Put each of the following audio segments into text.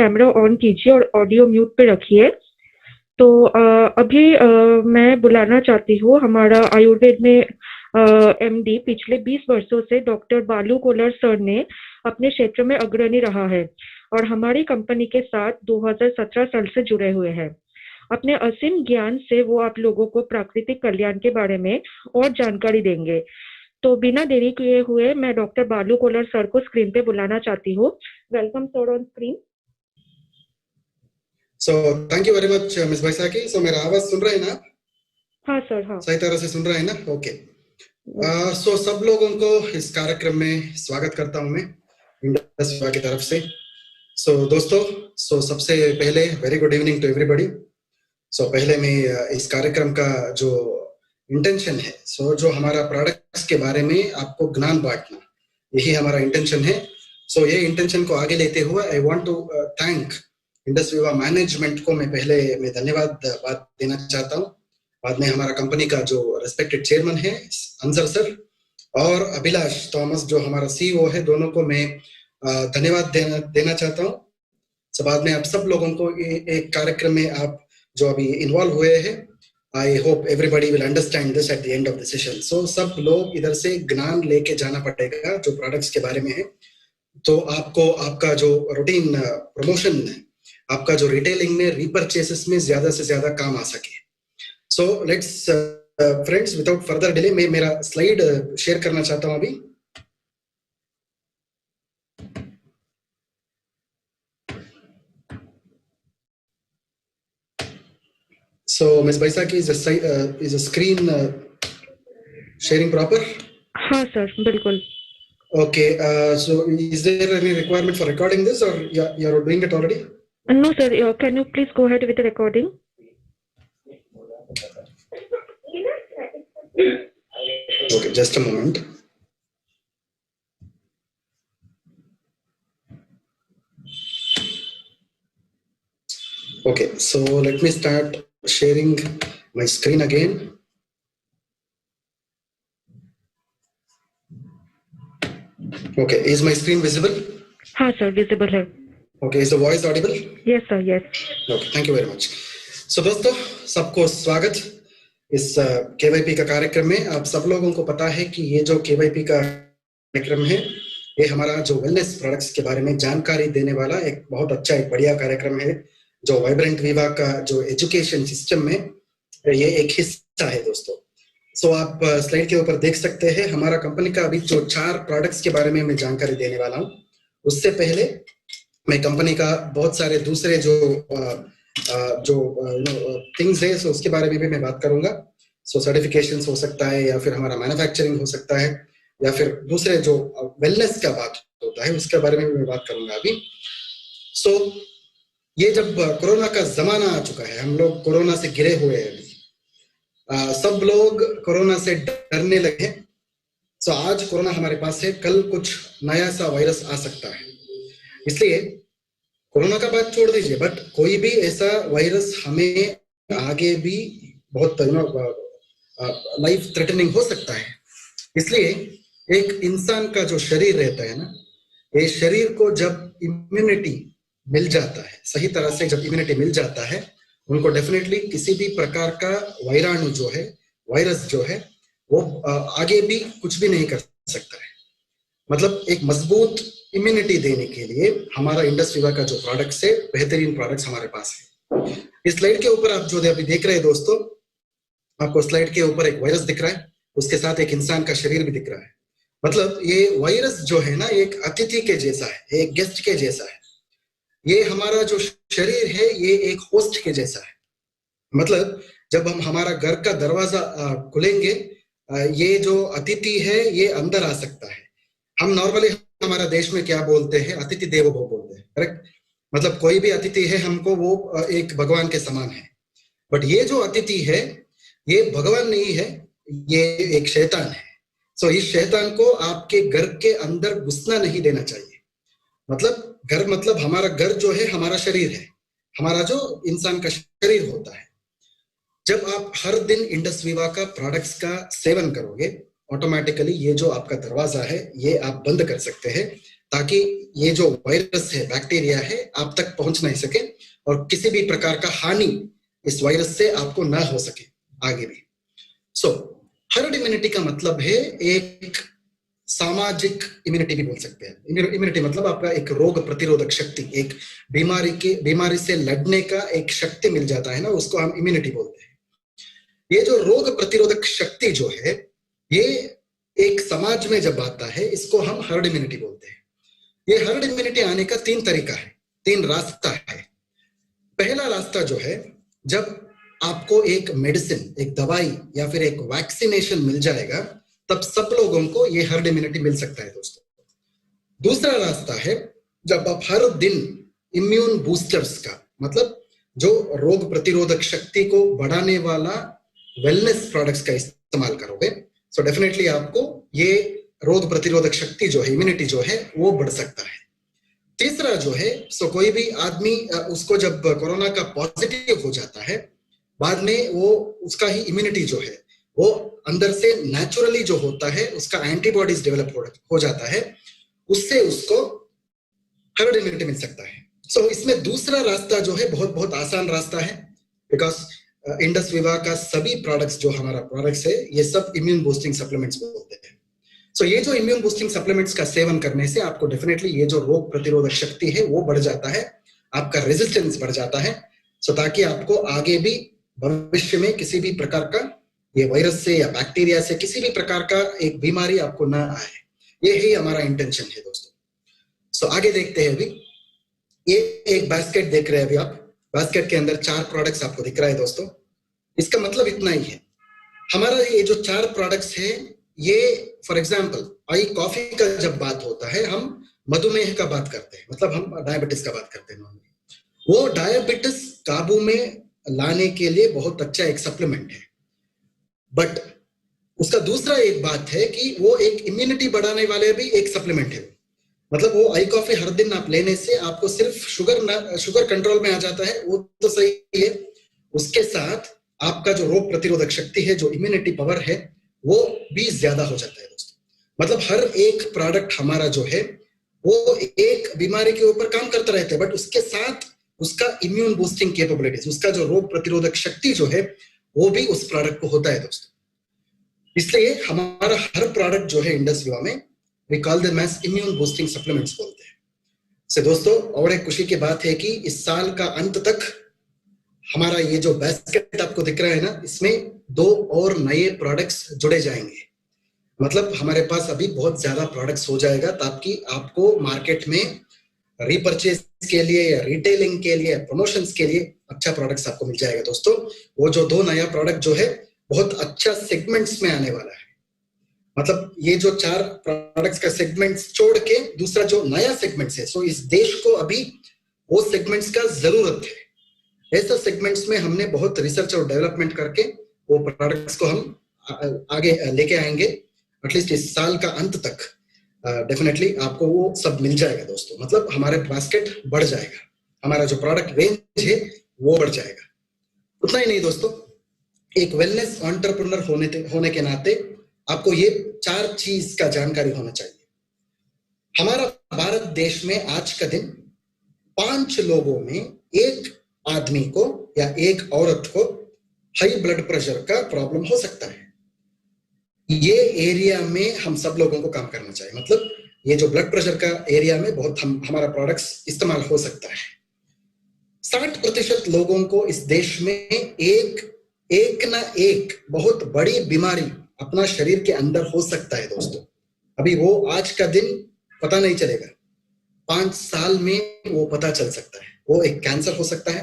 Camera on कीजिए और audio mute पे रखिए। तो अभी मैं बुलाना चाहती हूँ हमारा आयुर्वेद में एमडी पिछले 20 वर्षों से डॉक्टर बालू कोलर सर ने अपने क्षेत्र में अग्रणी रहा है और हमारी कंपनी के साथ 2017 साल से जुड़े हुए हैं। अपने असीम ज्ञान से वो आप लोगों को प्राकृतिक कल्याण के बारे में और जानकारी देंगे। तो बिना देरी किए हुए मैं डॉक्टर बालू कोलर सर को स्क्रीन पे बुलाना चाहती हूँ। Welcome sir on screen. So thank you very much, Ms. Baisakhi. So मेरा आवाज सुन रहे हैं ना? हाँ सर, हाँ सही तरह से सुन रहे हैं ना? ओके। So सब लोगों को इस कार्यक्रम में स्वागत करता हूं मैं इंडस विवा की तरफ से। So दोस्तों, सबसे पहले very good evening to everybody. पहले मैं इस कार्यक्रम का जो इंटेंशन है, जो हमारा प्रोडक्ट्स के बारे में आपको ज्ञान बांटना, यही हमारा इंटेंशन है। ये इंटेंशन को आगे लेते हुए I want to thank Indus Viva management को मैं धन्यवाद बात देना चाहता हूँ। बाद में हमारा कंपनी का जो रेस्पेक्टेड चेयरमैन है अंसर सर और अभिलाष थॉमस जो हमारा सीईओ है, दोनों को मैं धन्यवाद देना चाहता हूँ। बाद में आप सब लोगों को एक कार्यक्रम में आप जो अभी इन्वॉल्व हुए हैं, I hope everybody will understand this at the end of the session. सब लोग इधर से ज्ञान लेके जाना पड़ेगा जो प्रोडक्ट्स के बारे में है। तो आपको आपका जो रूटीन प्रमोशन है, आपका जो रिटेलिंग में रीपरचेसेस में ज्यादा से ज्यादा काम आ सके। Let's friends, without further delay मैं मेरा स्लाइड शेयर करना चाहता हूं अभी। Ms. Baisakhi, is a screen sharing proper? हाँ सर, बिल्कुल। Okay, is there any requirement for recording this or you're doing it already? No sir, can you please go ahead with the recording? Okay, just a moment. Okay, so let me start sharing my screen again. Okay, is my screen visible? हाँ sir, visible है। Okay, is the voice audible? Yes sir, yes. Okay, thank you very much. दोस्तों, सबको स्वागत इस KYP का कार्यक्रम में। आप सब लोगों को पता है कि ये जो KYP का कार्यक्रम है, ये हमारा जो वेलनेस प्रोडक्ट्स के बारे में जानकारी देने वाला एक बहुत अच्छा एक बढ़िया कार्यक्रम है, जो वाइब्रेंट विवा का जो एजुकेशन सिस्टम में ये एक हिस्सा है दोस्तों। आप स्लाइड के ऊपर देख सकते हैं हमारा कंपनी का अभी जो 4 प्रोडक्ट्स के बारे में मैं जानकारी देने वाला हूँ। उससे पहले मैं कंपनी का बहुत सारे दूसरे जो थिंग्स है उसके बारे में भी मैं बात करूंगा। सर्टिफिकेशंस हो सकता है या फिर हमारा मैन्युफैक्चरिंग हो सकता है या फिर दूसरे जो वेलनेस का बात होता है उसके बारे में भी मैं बात करूंगा अभी। ये जब कोरोना का जमाना आ चुका है, हम लोग कोरोना से घिरे हुए हैं, सब लोग कोरोना से डरने लगे। आज कोरोना हमारे पास है, कल कुछ नया सा वायरस आ सकता है। इसलिए कोरोना का बात छोड़ दीजिए, बट कोई भी ऐसा वायरस हमें आगे भी बहुत लाइफ थ्रेटनिंग हो सकता है। इसलिए एक इंसान का जो शरीर रहता है ना, ये शरीर को जब इम्यूनिटी मिल जाता है, सही तरह से जब इम्यूनिटी मिल जाता है, उनको डेफिनेटली किसी भी प्रकार का वायराणु जो है, वायरस जो है, वो आगे भी कुछ भी नहीं कर सकता है। मतलब एक मजबूत इम्यूनिटी देने के लिए हमारा इंडस विवा का जो प्रोडक्ट्स है, बेहतरीन प्रोडक्ट्स हमारे पास है। इस स्लाइड के ऊपर आप जो अभी देख रहे हैं दोस्तों, आपको स्लाइड के ऊपर एक वायरस दिख रहा है, उसके साथ एक इंसान का शरीर भी दिख रहा है। मतलब ये वायरस जो है ना, एक अतिथि के जैसा है, एक गेस्ट के जैसा है। ये हमारा जो शरीर है, ये एक होस्ट के जैसा है। मतलब जब हम हमारा घर का दरवाजा खुलेंगे, ये जो अतिथि है ये अंदर आ सकता है। हम नॉर्मली हमारा देश में क्या बोलते हैं, अतिथि देवो भव बोलते हैं, करेक्ट? मतलब कोई भी अतिथि है हमको वो एक भगवान के समान है। बट ये जो अतिथि है ये भगवान नहीं है, ये एक शैतान है। इस शैतान को आपके घर के अंदर घुसना नहीं देना चाहिए। मतलब घर मतलब हमारा घर जो है हमारा शरीर है, हमारा जो इंसान का शरीर होता है। जब आप हर दिन इंडस विवा का प्रोडक्ट्स का सेवन करोगे, ऑटोमेटिकली ये जो आपका दरवाजा है ये आप बंद कर सकते हैं। ताकि ये जो वायरस है, बैक्टीरिया है, आप तक पहुंच नहीं सके और किसी भी प्रकार का हानि इस वायरस से आपको ना हो सके आगे भी। सो हर्ड इम्यूनिटी का मतलब है एक सामाजिक इम्यूनिटी भी बोल सकते हैं। इम्यूनिटी मतलब आपका एक रोग प्रतिरोधक शक्ति, एक बीमारी से लड़ने का एक शक्ति मिल जाता है ना, उसको हम इम्यूनिटी बोलते हैं। ये जो रोग प्रतिरोधक शक्ति जो है, ये एक समाज में जब आता है, इसको हम हर्ड इम्यूनिटी बोलते हैं। ये हर्ड इम्यूनिटी आने का 3 तरीका है, 3 रास्ता है। पहला रास्ता जो है, जब आपको एक मेडिसिन, एक दवाई या फिर एक वैक्सीनेशन मिल जाएगा, तब सब लोगों को ये हर्ड इम्यूनिटी मिल सकता है दोस्तों। दूसरा रास्ता है, जब आप हर दिन इम्यून बूस्टर्स का, मतलब जो रोग प्रतिरोधक शक्ति को बढ़ाने वाला वेलनेस प्रोडक्ट्स का इस्तेमाल करोगे, सो डेफिनेटली आपको ये रोग प्रतिरोधक शक्ति जो है, इम्यूनिटी जो है, वो बढ़ सकता है। तीसरा जो है, सो कोई भी आदमी उसको जब कोरोना का पॉजिटिव हो जाता है, बाद में वो उसका ही इम्यूनिटी जो है, वो अंदर से नेचुरली जो होता है, उसका एंटीबॉडीज डेवलप हो जाता है, उससे उसको हर्ड इम्यूनिटी मिल सकता है। सो इसमें दूसरा रास्ता जो है बहुत बहुत आसान रास्ता है, बिकॉज इंडस विभाग का सभी प्रोडक्ट्स जो हमारा प्रोडक्ट्स है, ये सब इम्यून बूस्टिंग सप्लीमेंट्स बोलते हैं। सो ये जो इम्यून बूस्टिंग सप्लीमेंट्स का सेवन करने से आपको डेफिनेटली ये जो रोग प्रतिरोधक शक्ति है वो बढ़ जाता है, आपका रेजिस्टेंस बढ़ जाता है, सो ताकि आपको आगे भी भविष्य में किसी भी प्रकार का ये वायरस से या बैक्टीरिया से किसी भी प्रकार का एक बीमारी आपको ना आए। ये ही हमारा इंटेंशन है दोस्तों। सो आगे देखते हैं। अभी ये एक बास्केट देख रहे हैं अभी आप, बास्केट के अंदर 4 प्रोडक्ट्स आपको दिख रहा है दोस्तों। इसका मतलब इतना ही है, हमारा ये जो 4 प्रोडक्ट्स है, ये फॉर एग्जांपल आई कॉफी का जब बात होता है, हम मधुमेह का बात करते हैं, मतलब हम डायबिटीज का बात करते हैं। वो डायबिटीज काबू में लाने के लिए बहुत अच्छा एक सप्लीमेंट है, बट उसका दूसरा एक बात है कि वो एक इम्यूनिटी बढ़ाने वाले भी एक सप्लीमेंट है। मतलब वो आई कॉफी हर दिन आप लेने से आपको सिर्फ शुगर कंट्रोल में आ जाता है, वो तो सही है, उसके साथ आपका जो रोग प्रतिरोधक शक्ति है, जो इम्यूनिटी पावर है, वो भी ज्यादा हो जाता है दोस्तों। मतलब हर एक प्रोडक्ट हमारा जो है, वो एक बीमारी के ऊपर काम करता रहता है, बट उसके साथ उसका इम्यून बूस्टिंग कैपेबिलिटीज, उसका जो रोग प्रतिरोधक शक्ति जो है, वो भी उस प्रोडक्ट को होता है दोस्तों। इसलिए हमारा हर प्रोडक्ट जो है इंडस विवा में, we call them as immune boosting supplements बोलते हैं। से दोस्तों, और एक खुशी की बात है कि इस साल का अंत तक हमारा ये जो बास्केट आपको दिख रहा है ना, इसमें 2 और नए प्रोडक्ट्स जुड़े जाएंगे। मतलब हमारे पास अभी बहुत ज्यादा प्रोडक्ट्स हो जाएगा, ताकि आपको मार्केट में रीपर्चेज के लिए या रिटेलिंग के लिए, प्रमोशंस के लिए अच्छा प्रोडक्ट्स आपको मिल जाएगा दोस्तों। वो जो 2 नया प्रोडक्ट जो है, बहुत अच्छा सेगमेंट्स में आने वाला है। मतलब ये जो 4 प्रोडक्ट्स का सेगमेंट्स छोड़ के दूसरा जो नया सेगमेंट्स है, सो इस देश को अभी वो सेगमेंट्स का जरूरत है। ऐसे सेगमेंट्स में हमने बहुत रिसर्च और डेवलपमेंट करके वो प्रोडक्ट्स को हम आगे लेके आएंगे। एटलीस्ट इस साल का अंत तक डेफिनेटली आपको वो सब मिल जाएगा दोस्तों। मतलब हमारे बास्केट बढ़ जाएगा, हमारा जो प्रोडक्ट रेंज है वो बढ़ जाएगा। उतना ही नहीं दोस्तों, एक वेलनेस एंटरप्रेन्योर होने के नाते आपको ये 4 चीज का जानकारी होना चाहिए। हमारा भारत देश में आज का दिन 5 लोगों में एक आदमी को या एक औरत को हाई ब्लड प्रेशर का प्रॉब्लम हो सकता है। ये एरिया में हम सब लोगों को काम करना चाहिए। मतलब ये जो ब्लड प्रेशर का एरिया में बहुत हमारा प्रोडक्ट्स इस्तेमाल हो सकता है। 60% लोगों को इस देश में एक ना एक बहुत बड़ी बीमारी अपना शरीर के अंदर हो सकता है दोस्तों। अभी वो आज का दिन पता नहीं चलेगा, 5 साल में वो पता चल सकता है। वो एक कैंसर हो सकता है,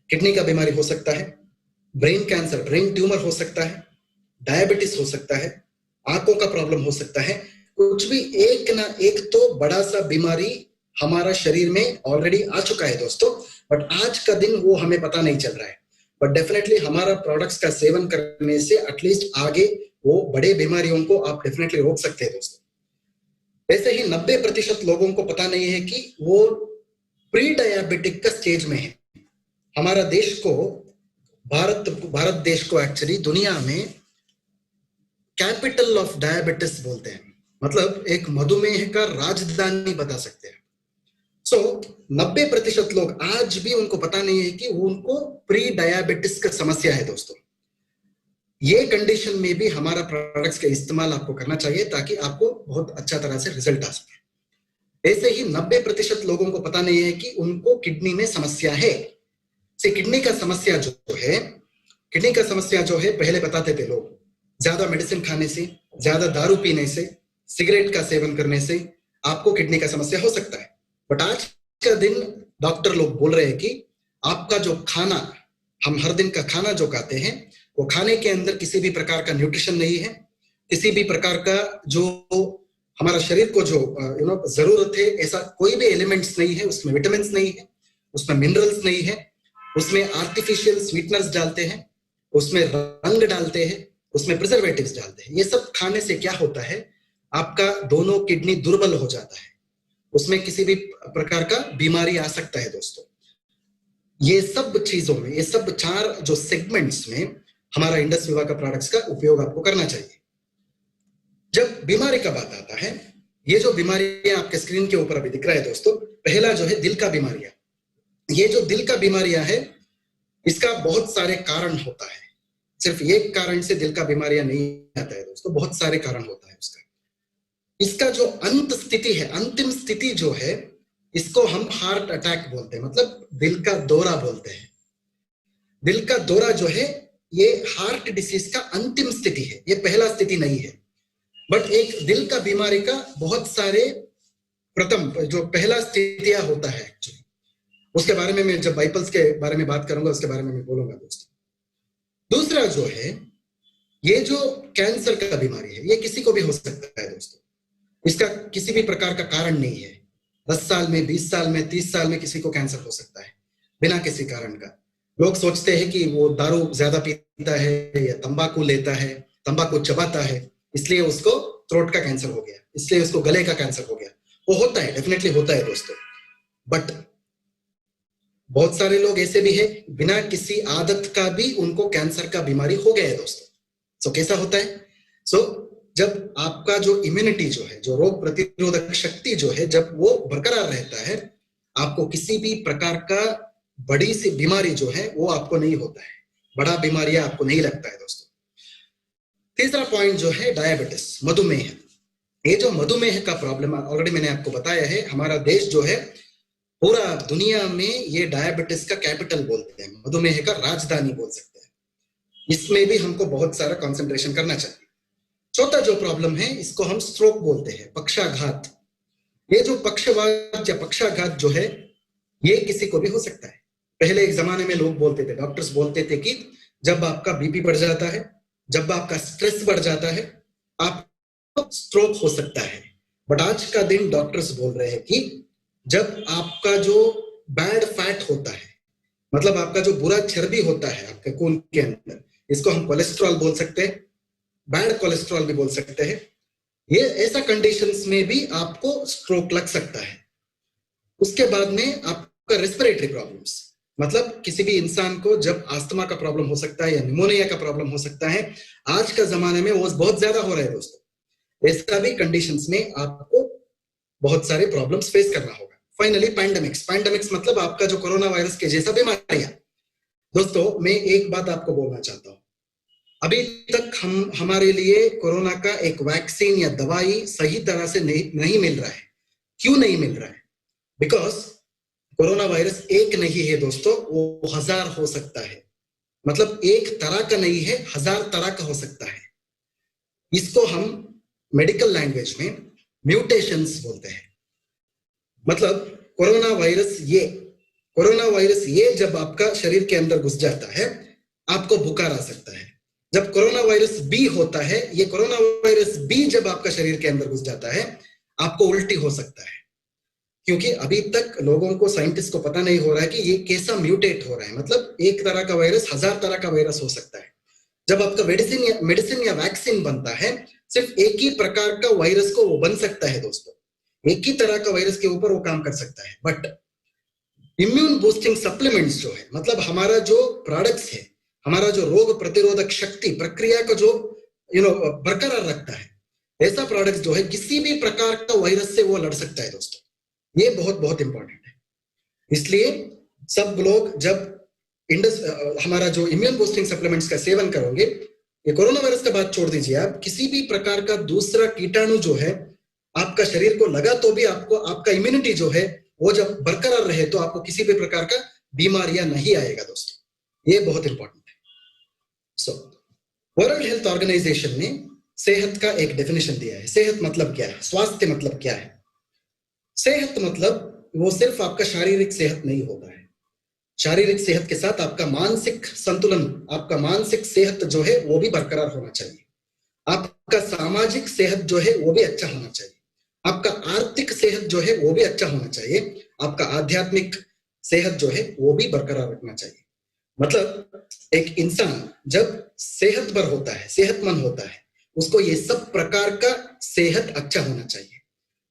किडनी का बीमारी हो सकता है, ब्रेन कैंसर, ब्रेन ट्यूमर हो सकता है, डायबिटीज हो सकता है, आंखों का प्रॉब्लम हो सकता है। कुछ भी एक ना एक तो बड़ा सा बीमारी हमारा शरीर में ऑलरेडी आ चुका है दोस्तों, बट आज का दिन वो हमें पता नहीं चल रहा है। बट डेफिनेटली हमारा प्रोडक्ट्स का सेवन करने से एटलीस्ट आगे वो बड़े बीमारियों को आप डेफिनेटली रोक सकते हैं दोस्तों। ऐसे ही 90% लोगों को पता नहीं है कि वो प्री डायबिटिक का स्टेज में है। हमारा देश को, भारत देश को एक्चुअली दुनिया में कैपिटल ऑफ डायबिटीज बोलते हैं। मतलब एक मधुमेह का राजधानी बता सकते हैं। सो 90% लोग आज भी उनको पता नहीं है कि उनको प्री डायबिटिस का समस्या है दोस्तों। ये कंडीशन में भी हमारा प्रोडक्ट्स का इस्तेमाल आपको करना चाहिए ताकि आपको बहुत अच्छा तरह से रिजल्ट आ सके। ऐसे ही 90% लोगों को पता नहीं है कि उनको किडनी में समस्या है। से किडनी का समस्या जो है पहले बताते थे लोग, ज्यादा मेडिसिन खाने से, ज्यादा दारू पीने से, सिगरेट का सेवन करने से आपको किडनी का समस्या हो सकता है। बट आज का दिन डॉक्टर लोग बोल रहे हैं कि आपका जो खाना, हम हर दिन का खाना जो खाते हैं, वो खाने के अंदर किसी भी प्रकार का न्यूट्रिशन नहीं है, किसी भी प्रकार का जो हमारा शरीर को जो जरूरत है ऐसा कोई भी एलिमेंट्स नहीं है, उसमें विटामिन नहीं है, उसमें मिनरल्स नहीं है, उसमें आर्टिफिशियल स्वीटनर्स डालते हैं, उसमें रंग डालते हैं, उसमें प्रिजर्वेटिव्स डालते हैं। ये सब खाने से क्या होता है, आपका दोनों किडनी दुर्बल हो जाता है, उसमें किसी भी प्रकार का बीमारी आ सकता है दोस्तों। ये सब चीजों में, ये सब 4 जो सेगमेंट्स में हमारा इंडस विवा का प्रोडक्ट्स का उपयोग आपको करना चाहिए। जब बीमारी का बात आता है, ये जो बीमारियां आपके स्क्रीन के ऊपर अभी दिख रहा है दोस्तों, पहला जो है दिल का बीमारियां। ये जो दिल का बीमारियां है, इसका बहुत सारे कारण होता है। सिर्फ एक कारण से दिल का बीमारियां नहीं आता है दोस्तों, बहुत सारे कारण होता है उसका। इसका जो अंत स्थिति है, अंतिम स्थिति जो है, इसको हम हार्ट अटैक बोलते हैं, मतलब दिल का दौरा बोलते हैं। दिल का दौरा जो है, ये हार्ट डिसीज का अंतिम स्थिति है, ये पहला स्थिति नहीं है। बट एक दिल का बीमारी का बहुत सारे प्रथम जो पहला स्थितियां होता है एक्चुअली, उसके बारे में मैं जब बाइपल्स के बारे में बात करूंगा उसके बारे में मैं बोलूंगा दोस्तों। दूसरा जो है, ये जो कैंसर का बीमारी है, ये किसी को भी हो सकता है दोस्तों, इसका किसी भी प्रकार का कारण नहीं है। 10 साल में, 20 साल में, 30 साल में किसी को कैंसर हो सकता है बिना किसी कारण का। लोग सोचते हैं कि वो दारू ज्यादा पीता है या तंबाकू लेता है, तंबाकू चबाता है, इसलिए उसको थ्रोट का कैंसर हो गया, इसलिए उसको गले का कैंसर हो गया। वो होता है, डेफिनेटली होता है दोस्तों। बट बहुत सारे लोग ऐसे भी है, बिना किसी आदत का भी उनको कैंसर का बीमारी हो गया है दोस्तों। सो कैसा होता है? जब आपका जो इम्यूनिटी जो है, जो रोग प्रतिरोधक शक्ति जो है, जब वो बरकरार रहता है, आपको किसी भी प्रकार का बड़ी सी बीमारी जो है वो आपको नहीं होता है, बड़ा बीमारियां आपको नहीं लगता है दोस्तों। तीसरा पॉइंट जो है डायबिटीज, मधुमेह। ये जो मधुमेह का प्रॉब्लम ऑलरेडी मैंने आपको बताया है, हमारा देश जो है पूरा दुनिया में ये डायबिटीज का कैपिटल बोलते हैं, मधुमेह का राजधानी बोल सकते हैं। इसमें भी हमको बहुत सारा कंसंट्रेशन करना चाहिए। चौथा जो प्रॉब्लम है, इसको हम स्ट्रोक बोलते हैं, पक्षाघात। ये जो पक्षवात या पक्षाघात जो है, ये किसी को भी हो सकता है। पहले एक जमाने में लोग बोलते थे, डॉक्टर्स बोलते थे कि जब आपका बीपी बढ़ जाता है, जब आपका स्ट्रेस बढ़ जाता है, आपको स्ट्रोक हो सकता है। बट आज का दिन डॉक्टर्स बोल रहे हैं कि जब आपका जो बैड फैट होता है, मतलब आपका जो बुरा चर्बी होता है आपके खून के अंदर, इसको हम कोलेस्ट्रॉल बोल सकते हैं, बैड कोलेस्ट्रॉल भी बोल सकते हैं, ये ऐसा कंडीशंस में भी आपको स्ट्रोक लग सकता है। उसके बाद में आपका रेस्पिरेटरी प्रॉब्लम्स, मतलब किसी भी इंसान को जब अस्थमा का प्रॉब्लम हो सकता है या निमोनिया का प्रॉब्लम हो सकता है। आज का जमाने में वो बहुत ज्यादा हो रहा है दोस्तों। ऐसा भी कंडीशंस में आपको बहुत सारे प्रॉब्लम्स फेस करना होगा। फाइनली पैंडेमिक्स मतलब आपका जो कोरोना वायरस के जैसा बीमारियां। दोस्तों मैं एक बात आपको बोलना चाहता हूं, अभी तक हमारे लिए कोरोना का एक वैक्सीन या दवाई सही तरह से नहीं मिल रहा है। क्यों नहीं मिल रहा है? बिकॉज कोरोना वायरस एक नहीं है दोस्तों, वो 1000 हो सकता है। मतलब एक तरह का नहीं है, 1000 तरह का हो सकता है। इसको हम मेडिकल लैंग्वेज में म्यूटेशंस बोलते हैं। मतलब कोरोना वायरस ये जब आपका शरीर के अंदर घुस जाता है, आपको बुखार आ सकता है। जब कोरोना वायरस बी होता है, ये कोरोना वायरस बी जब आपका शरीर के अंदर घुस जाता है, आपको उल्टी हो सकता है। क्योंकि अभी तक लोगों को, साइंटिस्ट को पता नहीं हो रहा है कि ये कैसा म्यूटेट हो रहा है। मतलब एक तरह का वायरस 1000 तरह का वायरस हो सकता है। जब आपका मेडिसिन या वैक्सीन बनता है, सिर्फ एक ही प्रकार का वायरस को वो बन सकता है दोस्तों, एक ही तरह का वायरस के ऊपर वो काम कर सकता है। बट इम्यून बूस्टिंग सप्लीमेंट्स जो है, मतलब हमारा जो प्रोडक्ट्स है, हमारा जो रोग प्रतिरोधक शक्ति प्रक्रिया को जो बरकरार रखता है, ऐसा प्रोडक्ट जो है किसी भी प्रकार का वायरस से वो लड़ सकता है दोस्तों। ये बहुत बहुत इंपॉर्टेंट है। इसलिए सब लोग जब हमारा जो इम्यून बूस्टिंग सप्लीमेंट्स का सेवन करोगे, ये कोरोना वायरस का बात छोड़ दीजिए, आप किसी भी प्रकार का दूसरा कीटाणु जो है आपका शरीर को लगा तो भी आपको आपका इम्यूनिटी जो है वो जब बरकरार रहे तो आपको किसी भी प्रकार का बीमारियां नहीं आएगा दोस्तों। ये बहुत इंपॉर्टेंट है। सो वर्ल्ड हेल्थ ऑर्गेनाइजेशन ने सेहत का एक डेफिनेशन दिया है। सेहत मतलब क्या है, स्वास्थ्य मतलब क्या है? सेहत मतलब वो सिर्फ आपका शारीरिक सेहत नहीं होता है। शारीरिक सेहत के साथ आपका मानसिक संतुलन, आपका मानसिक सेहत जो है वो भी बरकरार होना चाहिए। आपका सामाजिक सेहत जो है वो भी अच्छा होना चाहिए। आपका आर्थिक सेहत जो है वो भी अच्छा होना चाहिए। आपका आध्यात्मिक सेहत जो है वो भी बरकरार रखना चाहिए। मतलब एक इंसान जब सेहतमंद होता है, सेहतमंद होता है, उसको ये सब प्रकार का सेहत अच्छा होना चाहिए,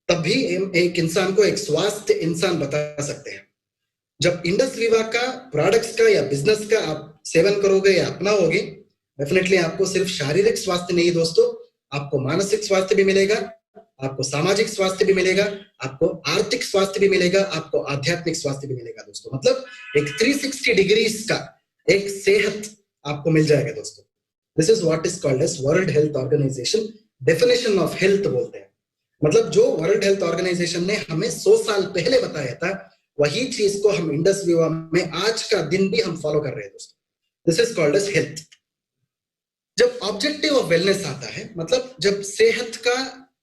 तभी एक इंसान को एक स्वास्थ्य इंसान बता सकते हैं। जब इंडस विवा का प्रोडक्ट्स का या बिजनेस का आप सेवन करोगे या अपनाओगे, डेफिनेटली आपको सिर्फ शारीरिक स्वास्थ्य नहीं दोस्तों, आपको मानसिक स्वास्थ्य भी मिलेगा, आपको सामाजिक स्वास्थ्य भी मिलेगा, आपको आर्थिक स्वास्थ्य भी मिलेगा, आपको आध्यात्मिक स्वास्थ्य भी मिलेगा दोस्तों। मतलब एक 360 डिग्रीज का एक सेहत आपको मिल जाएगा दोस्तों। This is what is called as world health organisation definition of health बोलते हैं। मतलब जो वर्ल्ड हेल्थ ऑर्गेनाइजेशन ने हमें 100 साल पहले बताया था, वही चीज को हम इंडस विवा में आज का दिन भी हम फॉलो कर रहे हैं दोस्तों। This is called as health. जब ऑब्जेक्टिव ऑफ वेलनेस आता है, मतलब जब सेहत का,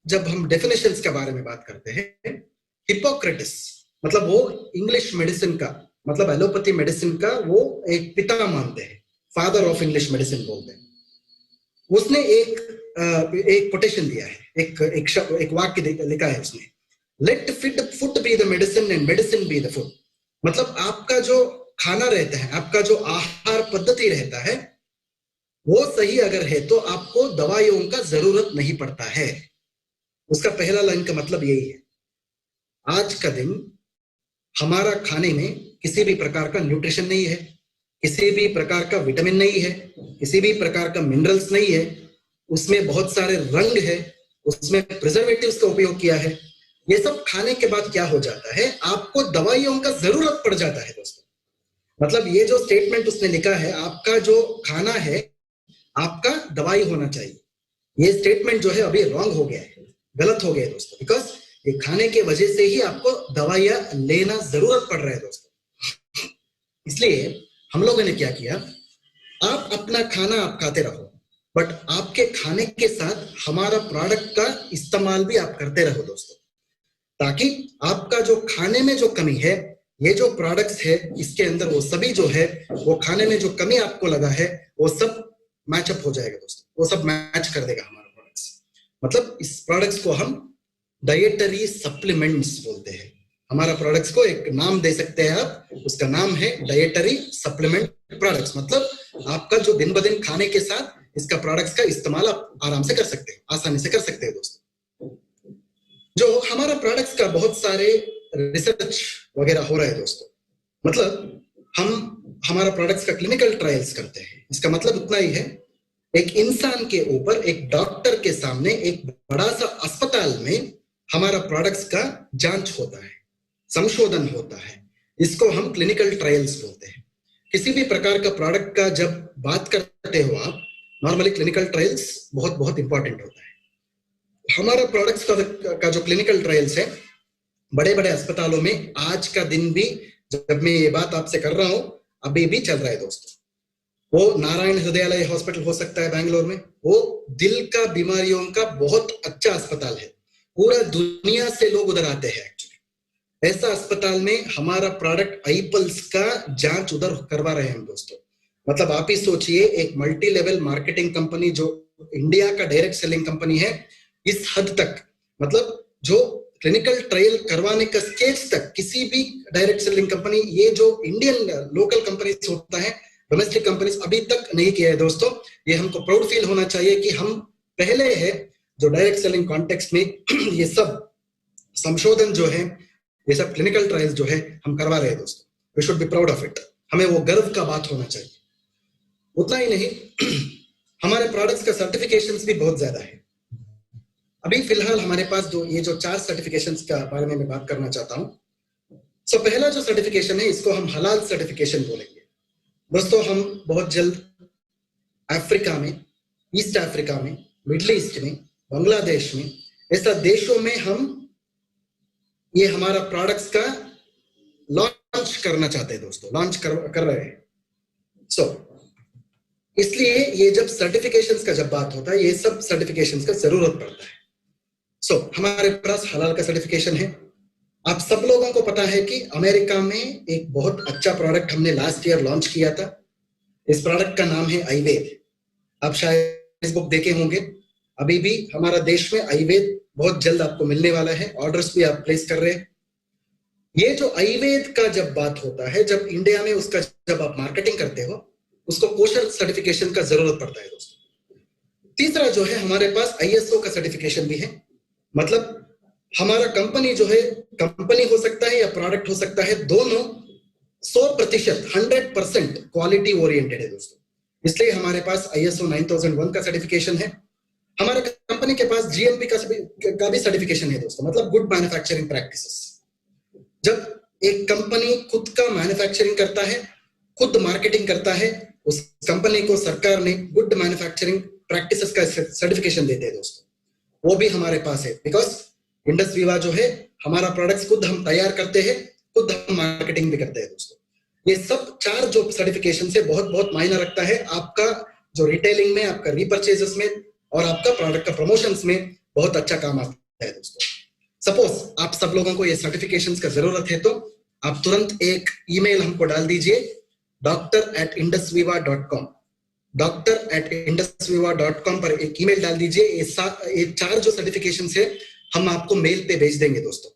जब हम डेफिनेशंस के बारे में बात करते हैं, हिपोक्रेटिस मतलब वो इंग्लिश मेडिसिन का, मतलब एलोपैथी मेडिसिन का वो एक पिता मानते हैं, फादर ऑफ इंग्लिश मेडिसिन बोलते हैं। उसने एक कोटेशन दिया है, एक वाक्य लिखा है उसने, let food be the medicine and medicine be the food. मतलब आपका जो खाना रहता है, आपका जो आहार पद्धति रहता है, वो सही अगर है तो आपको दवाइयों का जरूरत नहीं पड़ता है। उसका पहला लाइन का मतलब यही है। आज का दिन हमारा खाने में किसी भी प्रकार का न्यूट्रिशन नहीं है, किसी भी प्रकार का विटामिन नहीं है, किसी भी प्रकार का मिनरल्स नहीं है, उसमें बहुत सारे रंग है, उसमें प्रिजर्वेटिव्स का उपयोग किया है। ये सब खाने के बाद क्या हो जाता है, आपको दवाइयों का जरूरत पड़ जाता है दोस्तों। मतलब ये जो स्टेटमेंट उसने लिखा है, आपका जो खाना है आपका दवाई होना चाहिए, ये स्टेटमेंट जो है अभी रॉन्ग हो गया है, गलत हो गया है दोस्तों। बिकॉज ये खाने के वजह से ही आपको दवाइयां लेना जरूरत पड़ रहा है दोस्तों। इसलिए हम लोगों ने क्या किया, आप अपना खाना आप खाते रहो, बट आपके खाने के साथ हमारा प्रोडक्ट का इस्तेमाल भी आप करते रहो दोस्तों, ताकि आपका जो खाने में जो कमी है, ये जो प्रोडक्ट्स है इसके अंदर वो सभी जो है, वो खाने में जो कमी आपको लगा है वो सब मैचअप हो जाएगा दोस्तों, वो सब मैच कर देगा हमारा प्रोडक्ट्स। मतलब इस प्रोडक्ट्स को हम डाइटरी सप्लीमेंट्स बोलते हैं। हमारा प्रोडक्ट्स को एक नाम दे सकते हैं आप, उसका नाम है डाइटरी सप्लीमेंट प्रोडक्ट्स। मतलब आपका जो दिन ब दिन खाने के साथ इसका प्रोडक्ट्स का इस्तेमाल आप आराम से कर सकते हैं, आसानी से कर सकते हैं दोस्तों। जो हमारा प्रोडक्ट्स का बहुत सारे रिसर्च वगैरह हो रहा है दोस्तों। मतलब हम हमारा प्रोडक्ट्स का क्लिनिकल ट्रायल्स करते हैं। इसका मतलब उतना ही है, एक इंसान के ऊपर, एक डॉक्टर के सामने, एक बड़ा सा अस्पताल में हमारा प्रोडक्ट्स का जांच होता है, संशोधन होता है। इसको हम क्लिनिकल ट्रायल्स बोलते हैं। किसी भी प्रकार का प्रोडक्ट का जब बात करते हो आप, नॉर्मली क्लिनिकल ट्रायल्स बहुत बहुत इंपॉर्टेंट होता है। हमारा प्रोडक्ट्स का जो क्लिनिकल ट्रायल्स है बड़े बड़े अस्पतालों में आज का दिन भी, जब मैं ये बात आपसे कर रहा हूं, अभी भी चल रहा है दोस्तों। वो नारायण हृदयालय हॉस्पिटल हो सकता है बैंगलोर में, वो दिल का बीमारियों का बहुत अच्छा अस्पताल है, पूरा दुनिया से लोग उधर आते हैं एक्चुअली। ऐसा अस्पताल में हमारा प्रोडक्ट आईपल्स का जांच उधर करवा रहे हैं दोस्तों। मतलब आप ही सोचिए, एक मल्टी लेवल मार्केटिंग कंपनी जो इंडिया का डायरेक्ट सेलिंग कंपनी है, इस हद तक, मतलब जो क्लिनिकल ट्रायल करवाने का स्टेज तक किसी भी डायरेक्ट सेलिंग कंपनी, ये जो इंडियन लोकल कंपनीज होता है, डोमेस्टिक कंपनीज अभी तक नहीं किया है दोस्तों। ये हमको प्राउड फील होना चाहिए कि हम पहले है जो डायरेक्ट सेलिंग कॉन्टेक्स्ट में ये सब संशोधन जो है, ये सब क्लिनिकल ट्रायल्स जो है हम करवा रहे हैं दोस्तों। We should be proud of it. हमें वो गर्व का बात होना चाहिए। उतना ही नहीं, हमारे प्रोडक्ट्स का सर्टिफिकेशंस भी बहुत ज्यादा है। अभी फिलहाल हमारे पास ये जो 4 सर्टिफिकेशंस का बारे में मैं बात करना चाहता हूँ। सो पहला जो सर्टिफिकेशन है इसको हम हलाल सर्टिफिकेशन बोलेंगे। दोस्तों हम बहुत जल्द अफ्रीका में, ईस्ट अफ्रीका में, मिडिल ईस्ट में, बांग्लादेश में, ऐसा देशों में हम ये हमारा प्रोडक्ट्स का लॉन्च करना चाहते हैं दोस्तों, लॉन्च कर रहे हैं। सो इसलिए ये जब सर्टिफिकेशंस का जब बात होता है, ये सब सर्टिफिकेशंस का जरूरत पड़ता है। सो हमारे पास हलाल का सर्टिफिकेशन है। आप सब लोगों को पता है कि अमेरिका में एक बहुत अच्छा प्रोडक्ट हमने लास्ट ईयर लॉन्च किया था। इस प्रोडक्ट का नाम है आयुर्वेद। आप शायद फेसबुक देखे होंगे। अभी भी हमारा देश में आयुर्वेद बहुत जल्द आपको मिलने वाला है, ऑर्डर्स भी आप प्लेस कर रहे हैं। ये जो आयुर्वेद का जब बात होता है, जब इंडिया में उसका जब आप मार्केटिंग करते हो, उसको कोशर सर्टिफिकेशन का जरूरत पड़ता है दोस्तों। तीसरा जो है हमारे पास ISO का सर्टिफिकेशन भी है। मतलब हमारा कंपनी जो है, कंपनी हो सकता है या प्रोडक्ट हो सकता है, दोनों 100% 100% क्वालिटी ओरिएंटेड है दोस्तों। इसलिए हमारे पास ISO 9001 का सर्टिफिकेशन है। हमारे कंपनी के पास GMP का भी सर्टिफिकेशन है दोस्तों, मतलब गुड मैन्युफैक्चरिंग प्रैक्टिसेस। जब एक कंपनी खुद का मैन्युफैक्चरिंग करता है, खुद मार्केटिंग करता है, उस कंपनी को सरकार ने गुड मैन्युफैक्चरिंग प्रैक्टिसेस का सर्टिफिकेशन देते हैं दोस्तों। वो भी हमारे पास है, बिकॉज इंडस विवा जो है, हमारा प्रोडक्ट्स खुद हम तैयार करते हैं, खुद हम मार्केटिंग भी करते हैं दोस्तों। ये सब 4 जो सर्टिफिकेशन से बहुत बहुत मायने रखता है आपका जो रिटेलिंग में, आपका रीपरचेजेस में और आपका प्रोडक्ट का प्रमोशंस में बहुत अच्छा काम आता है दोस्तों। सपोज आप सब लोगों को ये सर्टिफिकेशंस का जरूरत है तो आप तुरंत एक ईमेल हमको डाल दीजिए, doctor@indusviva.com। doctor@indusviva.com पर एक ईमेल डाल दीजिए। ये 4 जो सर्टिफिकेशंस है हम आपको मेल पे भेज देंगे दोस्तों।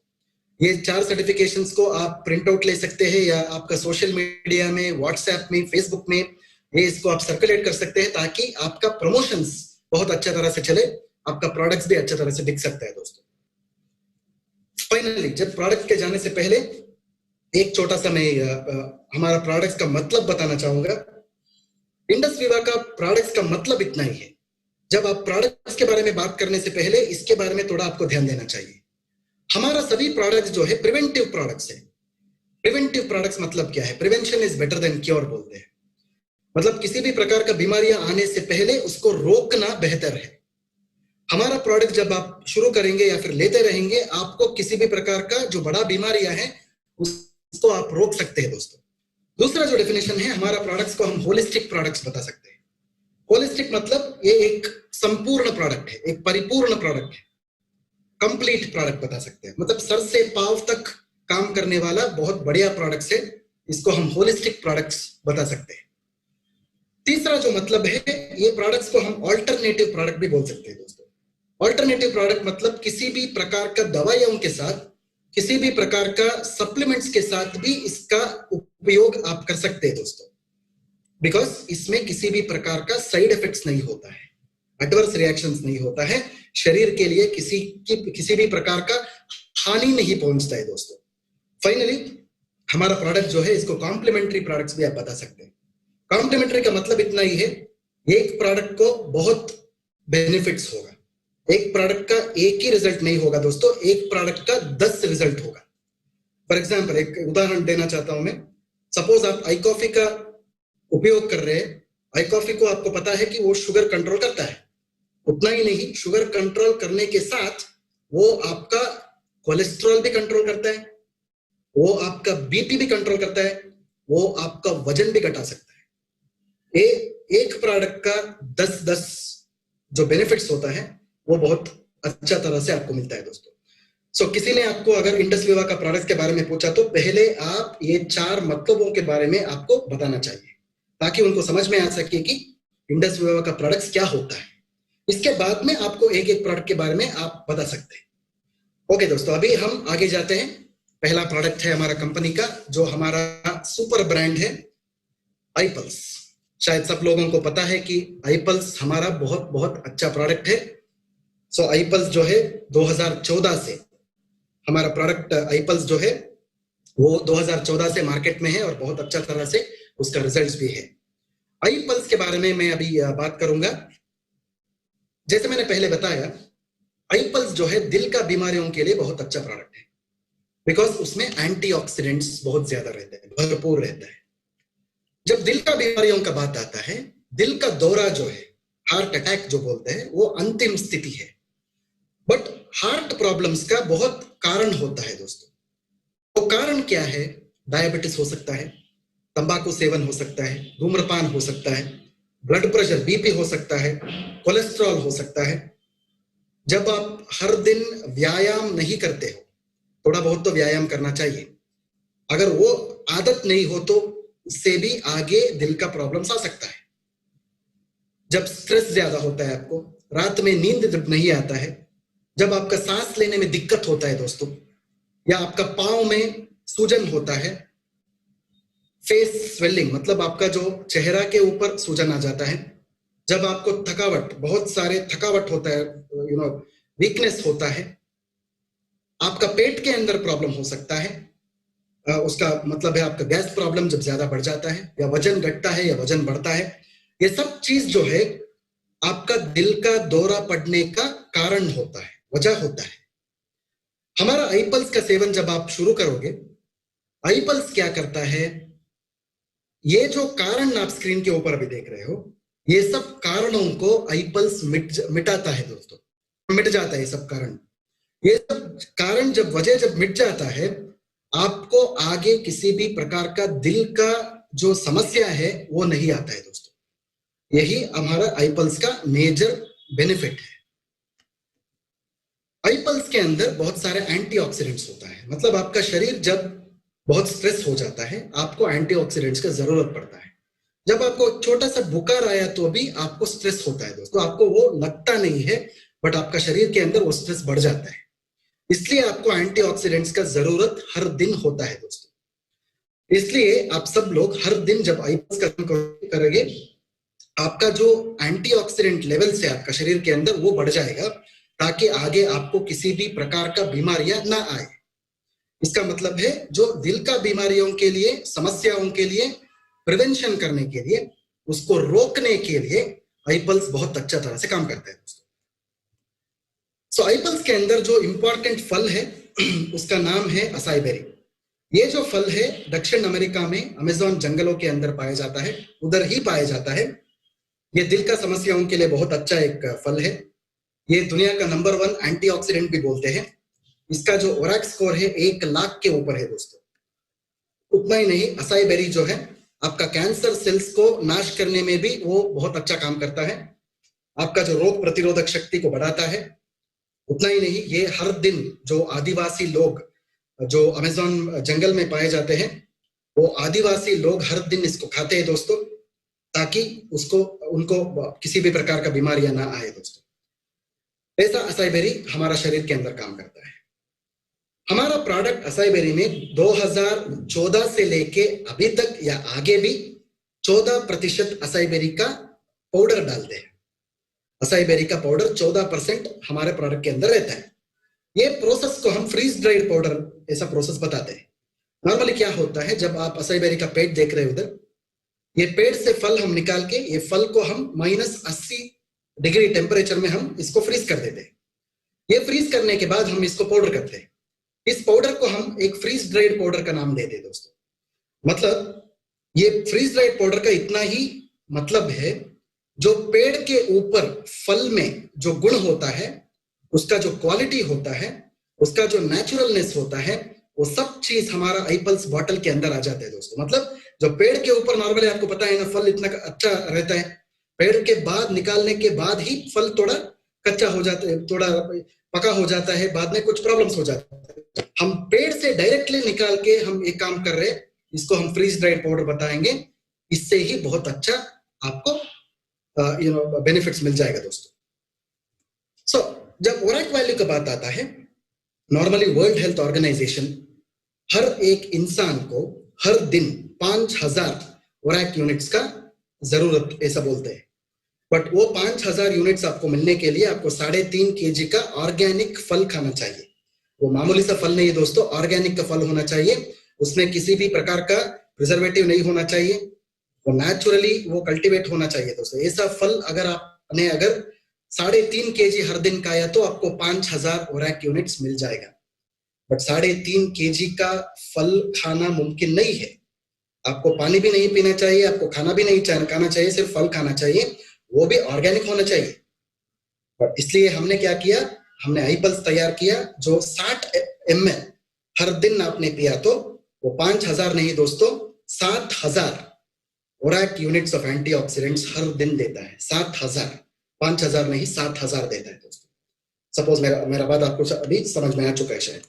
ये 4 सर्टिफिकेशंस को आप प्रिंट आउट ले सकते हैं या आपका सोशल मीडिया में, व्हाट्सएप में, फेसबुक में ये इसको आप सर्कुलेट कर सकते हैं, ताकि आपका प्रमोशंस बहुत अच्छा तरह से चले, आपका प्रोडक्ट्स भी अच्छा तरह से बिक सकता है दोस्तों। फाइनली जब प्रोडक्ट के जाने से पहले एक छोटा सा मैं हमारा प्रोडक्ट्स का मतलब बताना चाहूंगा। इंडस विवा का प्रोडक्ट्स का मतलब इतना ही है। जब आप प्रोडक्ट्स के बारे में बात करने से पहले इसके बारे में थोड़ा आपको ध्यान देना चाहिए। हमारा सभी प्रोडक्ट्स जो है प्रिवेंटिव प्रोडक्ट्स है। प्रिवेंटिव प्रोडक्ट्स मतलब क्या है? Prevention is better than cure बोलते हैं। मतलब किसी भी प्रकार का बीमारियां आने से पहले उसको रोकना बेहतर है। हमारा प्रोडक्ट जब आप शुरू करेंगे या फिर लेते रहेंगे, आपको किसी भी प्रकार का जो बड़ा बीमारियां है उसको आप रोक सकते हैं दोस्तों। दूसरा जो डेफिनेशन है, हमारा प्रोडक्ट्स को हम होलिस्टिक प्रोडक्ट्स बता सकते हैं। होलिस्टिक मतलब ये एक संपूर्ण प्रोडक्ट है, एक परिपूर्ण प्रोडक्ट है, कंप्लीट प्रोडक्ट बता सकते हैं। मतलब सर से पांव तक काम करने वाला बहुत बढ़िया प्रोडक्ट्स है, इसको हम होलिस्टिक प्रोडक्ट्स बता सकते हैं। तीसरा जो मतलब है, ये प्रोडक्ट्स को हम ऑल्टरनेटिव प्रोडक्ट भी बोल सकते हैं दोस्तों। ऑल्टरनेटिव प्रोडक्ट मतलब किसी भी प्रकार का दवाइयों के साथ, किसी भी प्रकार का सप्लीमेंट्स के साथ भी इसका उपयोग आप कर सकते हैं दोस्तों, बिकॉज इसमें किसी भी प्रकार का साइड इफेक्ट्स नहीं होता है, एडवर्स रिएक्शंस नहीं होता है, शरीर के लिए किसी भी प्रकार का हानि नहीं पहुंचता है दोस्तों। फाइनली हमारा प्रोडक्ट जो है, इसको कॉम्प्लीमेंट्री प्रोडक्ट्स भी आप बता सकते हैं। कॉम्प्लीमेंट्री का मतलब इतना ही है, एक प्रोडक्ट को बहुत बेनिफिट्स होगा। एक प्रोडक्ट का एक ही रिजल्ट नहीं होगा दोस्तों, एक प्रोडक्ट का 10 रिजल्ट होगा। फॉर एग्जांपल एक उदाहरण देना चाहता हूं मैं। सपोज आप आई कॉफी का उपयोग कर रहे हैं। आई कॉफी को आपको पता है कि वो शुगर कंट्रोल करता है। उतना ही नहीं, शुगर कंट्रोल करने के साथ वो आपका कोलेस्ट्रॉल भी कंट्रोल करता है, वो आपका बीपी भी कंट्रोल करता है, वो आपका वजन भी घटा सकता है। एक प्रोडक्ट का 10 जो बेनिफिट्स होता है वो बहुत अच्छा तरह से आपको मिलता है दोस्तों। सो किसी ने आपको अगर इंडस विवा का प्रोडक्ट के बारे में पूछा तो पहले आप ये 4 मतलबों के बारे में आपको बताना चाहिए, ताकि उनको समझ में आ सके कि इंडस विवा का प्रोडक्ट क्या होता है। इसके बाद में आपको एक एक प्रोडक्ट के बारे में आप बता सकते हैं। ओके दोस्तों, अभी हम आगे जाते हैं। पहला प्रोडक्ट है हमारा कंपनी का, जो हमारा सुपर ब्रांड है, आईपल्स। शायद सब लोगों को पता है कि आईपल्स हमारा बहुत बहुत अच्छा प्रोडक्ट है। सो आईपल्स जो है 2014 से हमारा प्रोडक्ट आईपल्स जो है वो 2014 से मार्केट में है और बहुत अच्छा तरह से उसका रिजल्ट्स भी है। आईपल्स के बारे में मैं अभी बात करूंगा। जैसे मैंने पहले बताया, आईपल्स जो है दिल का बीमारियों के लिए बहुत अच्छा प्रोडक्ट है, बिकॉज उसमें एंटीऑक्सीडेंट्स बहुत ज्यादा रहते हैं, भरपूर रहता है। जब दिल का बीमारियों का बात आता है, दिल का दौरा जो है, हार्ट अटैक जो बोलते हैं, वो अंतिम स्थिति है। बट हार्ट प्रॉब्लम्स का बहुत कारण होता है दोस्तों। तो कारण क्या है? डायबिटीज हो सकता है, तंबाकू सेवन हो सकता है, धूम्रपान हो सकता है, ब्लड प्रेशर बीपी हो सकता है, कोलेस्ट्रॉल हो सकता है। जब आप हर दिन व्यायाम नहीं करते हो, थोड़ा बहुत तो व्यायाम करना चाहिए, अगर वो आदत नहीं हो तो उससे भी आगे दिल का प्रॉब्लम्स आ सकता है। जब स्ट्रेस ज्यादा होता है, आपको रात में नींद जब नहीं आता है, जब आपका सांस लेने में दिक्कत होता है दोस्तों, या आपका पांव में सूजन होता है, फेस स्वेलिंग मतलब आपका जो चेहरा के ऊपर सूजन आ जाता है, जब आपको थकावट, बहुत सारे थकावट होता है, वीकनेस होता है, आपका पेट के अंदर प्रॉब्लम हो सकता है, उसका मतलब है आपका गैस प्रॉब्लम जब ज्यादा बढ़ जाता है, या वजन घटता है या वजन बढ़ता है, ये सब चीज जो है आपका दिल का दौरा पड़ने का कारण होता है, वजह होता है। हमारा आईपल्स का सेवन जब आप शुरू करोगे, आईपल्स क्या करता है, ये जो कारण आप स्क्रीन के ऊपर अभी देख रहे हो, ये सब कारणों को आईपल्स मिटाता है दोस्तों, मिट जाता है ये सब कारण। ये सब कारण जब मिट जाता है, आपको आगे किसी भी प्रकार का दिल का जो समस्या है वो नहीं आता है दोस्तों। यही हमारा आईपल्स का मेजर बेनिफिट है। आईपल्स के अंदर बहुत सारे एंटीऑक्सीडेंट्स होता है, मतलब आपका शरीर जब बहुत स्ट्रेस हो जाता है, आपको एंटीऑक्सीडेंट्स का जरूरत पड़ता है। जब आपको छोटा सा बुखार आया तो भी आपको स्ट्रेस होता है दोस्तों, आपको वो लगता नहीं है, बट आपका शरीर के अंदर वो स्ट्रेस बढ़ जाता है। इसलिए आपको एंटीऑक्सीडेंट्स का जरूरत हर दिन होता है दोस्तों। इसलिए आप सब लोग हर दिन जब आईपल्स का करेंगे, आपका जो एंटीऑक्सीडेंट लेवल से आपका शरीर के अंदर वो बढ़ जाएगा, ताकि आगे आपको किसी भी प्रकार का बीमारियां ना आए। इसका मतलब है जो दिल का बीमारियों के लिए, समस्याओं के लिए प्रिवेंशन करने के लिए, उसको रोकने के लिए आईपल्स बहुत अच्छा तरह से काम करता है दोस्तों। सो आईपल्स के अंदर जो इंपॉर्टेंट फल है उसका नाम है असाई बेरी। ये जो फल है दक्षिण अमेरिका में अमेज़न जंगलों के अंदर पाया जाता है, उधर ही पाया जाता है। ये दिल का समस्याओं के लिए बहुत अच्छा एक फल है। ये दुनिया का नंबर 1 एंटीऑक्सीडेंट भी बोलते हैं। इसका जो ओरैक स्कोर है 1 लाख के ऊपर है दोस्तों। उतना ही नहीं, असाई बेरी जो है आपका कैंसर सेल्स को नाश करने में भी वो बहुत अच्छा काम करता है, आपका जो रोग प्रतिरोधक शक्ति को बढ़ाता है। उतना ही नहीं, ये हर दिन जो आदिवासी लोग जो अमेज़न जंगल में पाए जाते हैं, वो आदिवासी लोग हर दिन इसको खाते हैं दोस्तों, ताकि उनको किसी भी प्रकार का बीमारियां ना आए दोस्तों। ऐसा असाई बेरी हमारा शरीर के अंदर काम करता है। हमारा प्रोडक्ट असाई बेरी में 2014 से लेके अभी तक या आगे भी 14% असाई बेरी का पाउडर डालते हैं। असाई बेरी का पाउडर 14% हमारे प्रोडक्ट के अंदर रहता है। ये प्रोसेस को हम फ्रीज ड्राइड पाउडर ऐसा प्रोसेस बताते हैं। नॉर्मली क्या होता है, जब आप असाई बेरी का पेड़ देख रहे हो उधर, ये पेड़ से फल हम निकाल के, ये फल को हम -80 डिग्री टेम्परेचर में हम इसको फ्रीज कर देते हैं। ये फ्रीज करने के बाद हम इसको पाउडर करते हैं। इस पाउडर को हम एक फ्रीज ड्राइड पाउडर का नाम देते हैं दोस्तों। मतलब ये फ्रीज ड्राइड पाउडर का इतना ही मतलब है, जो पेड़ के ऊपर फल में जो गुण होता है, उसका जो क्वालिटी होता है, उसका जो नेचुरलनेस होता है, वो सब चीज हमारा आईपल्स बॉटल के अंदर आ जाता है दोस्तों। मतलब जो पेड़ के ऊपर नॉर्मली आपको पता है ना, फल इतना अच्छा रहता है, पेड़ के बाद निकालने के बाद ही फल थोड़ा कच्चा हो जाता है, थोड़ा पका हो जाता है, बाद में कुछ प्रॉब्लम्स हो जाता है। हम पेड़ से डायरेक्टली निकाल के हम एक काम कर रहे हैं, इसको हम फ्रीज ड्राइड पाउडर बताएंगे। इससे ही बहुत अच्छा आपको बेनिफिट्स मिल जाएगा दोस्तों। सो जब ओरैक वैल्यू का बात आता है, नॉर्मली वर्ल्ड हेल्थ ऑर्गेनाइजेशन हर एक इंसान को हर दिन 5000 ओरैक यूनिट्स का जरूरत ऐसा बोलते हैं। बट वो 5000 यूनिट्स आपको मिलने के लिए आपको 3.5 kg का ऑर्गेनिक फल खाना चाहिए। वो मामूली सा फल नहीं है दोस्तों, ऑर्गेनिक का फल होना चाहिए। उसमें किसी भी प्रकार का प्रिजर्वेटिव नहीं होना चाहिए, वो नेचुरली वो कल्टीवेट होना चाहिए दोस्तों। ऐसा फल अगर 3.5 kg हर दिन खाया तो आपको 5000 ओरैक यूनिट्स मिल जाएगा। बट 3.5 kg का फल खाना मुमकिन नहीं है। आपको पानी भी नहीं पीना चाहिए, आपको खाना भी नहीं खाना चाहिए, सिर्फ फल खाना चाहिए, वो भी ऑर्गेनिक होना चाहिए। पर इसलिए हमने क्या किया, हमने आईपल्स तैयार किया जो 60 ml हर दिन आपने पिया तो वो 5000 नहीं दोस्तों, 7000 ओरैक यूनिट्स ऑफ एंटीऑक्सीडेंट्स हर दिन देता है। 7000, 5000 नहीं, 7000 देता है दोस्तों। सपोज मेरा बात आपको अभी समझ में आ चुका है शायद।